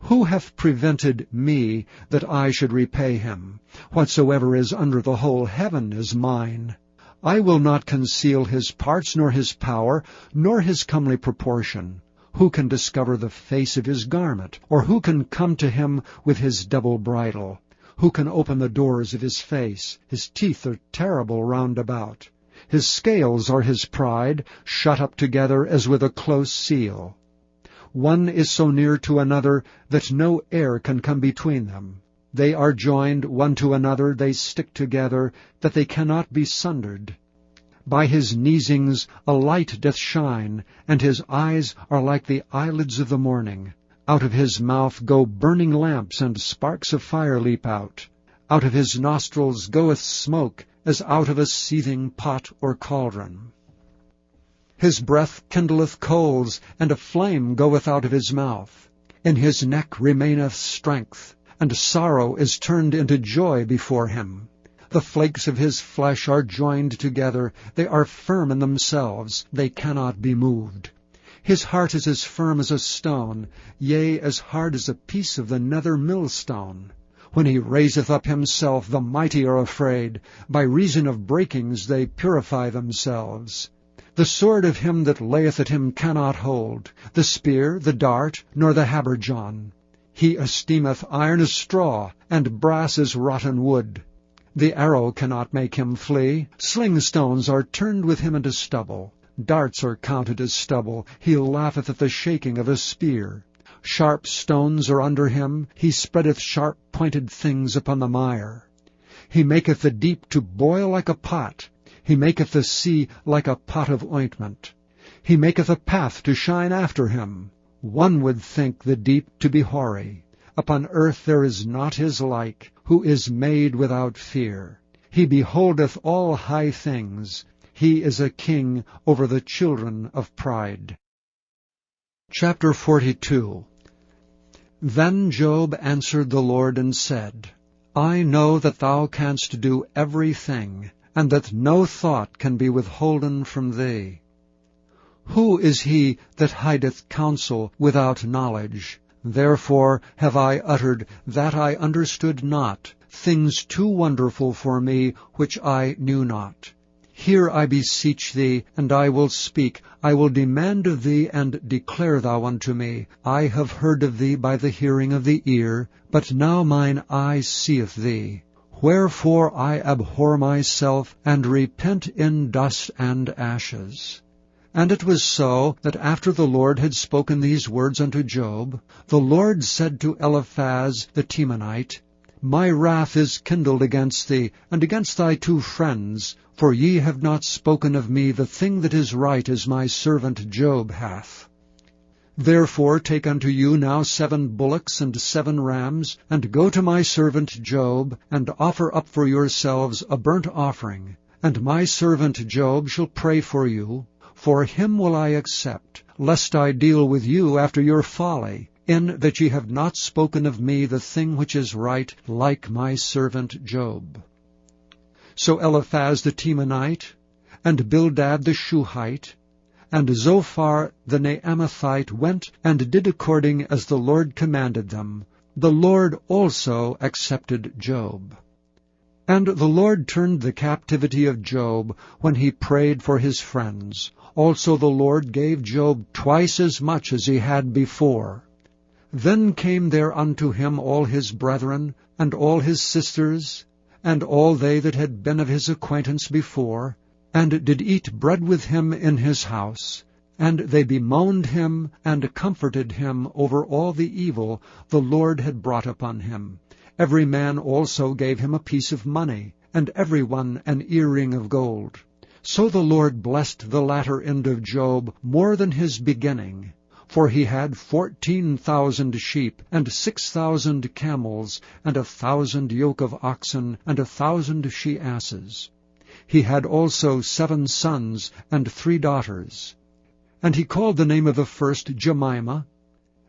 Who hath prevented me that I should repay him? Whatsoever is under the whole heaven is mine. I will not conceal his parts, nor his power, nor his comely proportion. Who can discover the face of his garment? Or who can come to him with his double bridle? Who can open the doors of his face? His teeth are terrible round about. His scales are his pride, shut up together as with a close seal. One is so near to another that no air can come between them. They are joined one to another, they stick together, that they cannot be sundered. By his neesings a light doth shine, and his eyes are like the eyelids of the morning. Out of his mouth go burning lamps, and sparks of fire leap out. Out of his nostrils goeth smoke, as out of a seething pot or cauldron. His breath kindleth coals, and a flame goeth out of his mouth. In his neck remaineth strength, and sorrow is turned into joy before him. The flakes of his flesh are joined together, they are firm in themselves, they cannot be moved. His heart is as firm as a stone, yea, as hard as a piece of the nether millstone. When he raiseth up himself, the mighty are afraid. By reason of breakings they purify themselves. The sword of him that layeth at him cannot hold, the spear, the dart, nor the habergeon. He esteemeth iron as straw, and brass as rotten wood. The arrow cannot make him flee. Slingstones are turned with him into stubble. Darts are counted as stubble. He laugheth at the shaking of a spear. Sharp stones are under him. He spreadeth sharp-pointed things upon the mire. He maketh the deep to boil like a pot. He maketh the sea like a pot of ointment. He maketh a path to shine after him. One would think the deep to be hoary. Upon earth there is not his like, who is made without fear. He beholdeth all high things. He is a king over the children of pride. Chapter 42. Then Job answered the Lord and said, I know that thou canst do every thing, and that no thought can be withholden from thee. Who is he that hideth counsel without knowledge? Therefore have I uttered that I understood not, things too wonderful for me, which I knew not. Hear, I beseech thee, and I will speak. I will demand of thee, and declare thou unto me. I have heard of thee by the hearing of the ear, but now mine eye seeth thee. Wherefore I abhor myself, and repent in dust and ashes. And it was so, that after the Lord had spoken these words unto Job, the Lord said to Eliphaz the Temanite, My wrath is kindled against thee, and against thy 2 friends, for ye have not spoken of me the thing that is right, as my servant Job hath. Therefore take unto you now 7 bullocks and 7 rams, and go to my servant Job, and offer up for yourselves a burnt offering. And my servant Job shall pray for you. For him will I accept, lest I deal with you after your folly, in that ye have not spoken of me the thing which is right, like my servant Job. So Eliphaz the Temanite, and Bildad the Shuhite, and Zophar the Naamathite went and did according as the Lord commanded them. The Lord also accepted Job. And the Lord turned the captivity of Job when he prayed for his friends. Also the Lord gave Job twice as much as he had before. Then came there unto him all his brethren, and all his sisters, and all they that had been of his acquaintance before, and did eat bread with him in his house. And they bemoaned him, and comforted him over all the evil the Lord had brought upon him. Every man also gave him a piece of money, and every one an earring of gold. So the Lord blessed the latter end of Job more than his beginning. For he had 14,000 sheep, and 6,000 camels, and 1,000 yoke of oxen, and 1,000 she-asses. He had also 7 sons, and 3 daughters. And he called the name of the first Jemimah,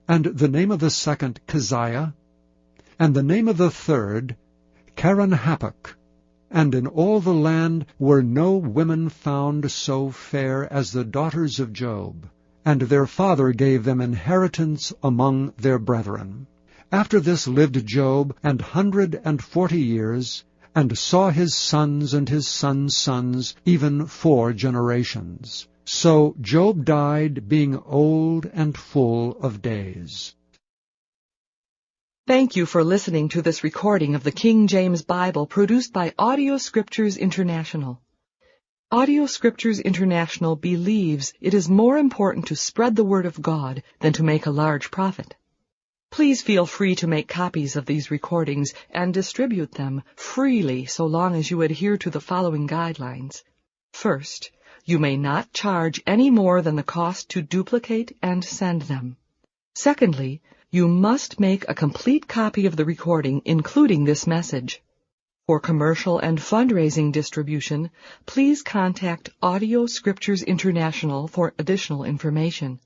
and the name of the second Keziah, and the name of the third Keren-happuch. And in all the land were no women found so fair as the daughters of Job. And their father gave them inheritance among their brethren. After this lived Job 140 years, and saw his sons and his sons' sons, even 4 generations. So Job died, being old and full of days. Thank you for listening to this recording of the King James Bible produced by Audio Scriptures International. Audio Scriptures International believes it is more important to spread the Word of God than to make a large profit. Please feel free to make copies of these recordings and distribute them freely so long as you adhere to the following guidelines. First, you may not charge any more than the cost to duplicate and send them. Secondly, you must make a complete copy of the recording, including this message. For commercial and fundraising distribution, please contact Audio Scriptures International for additional information.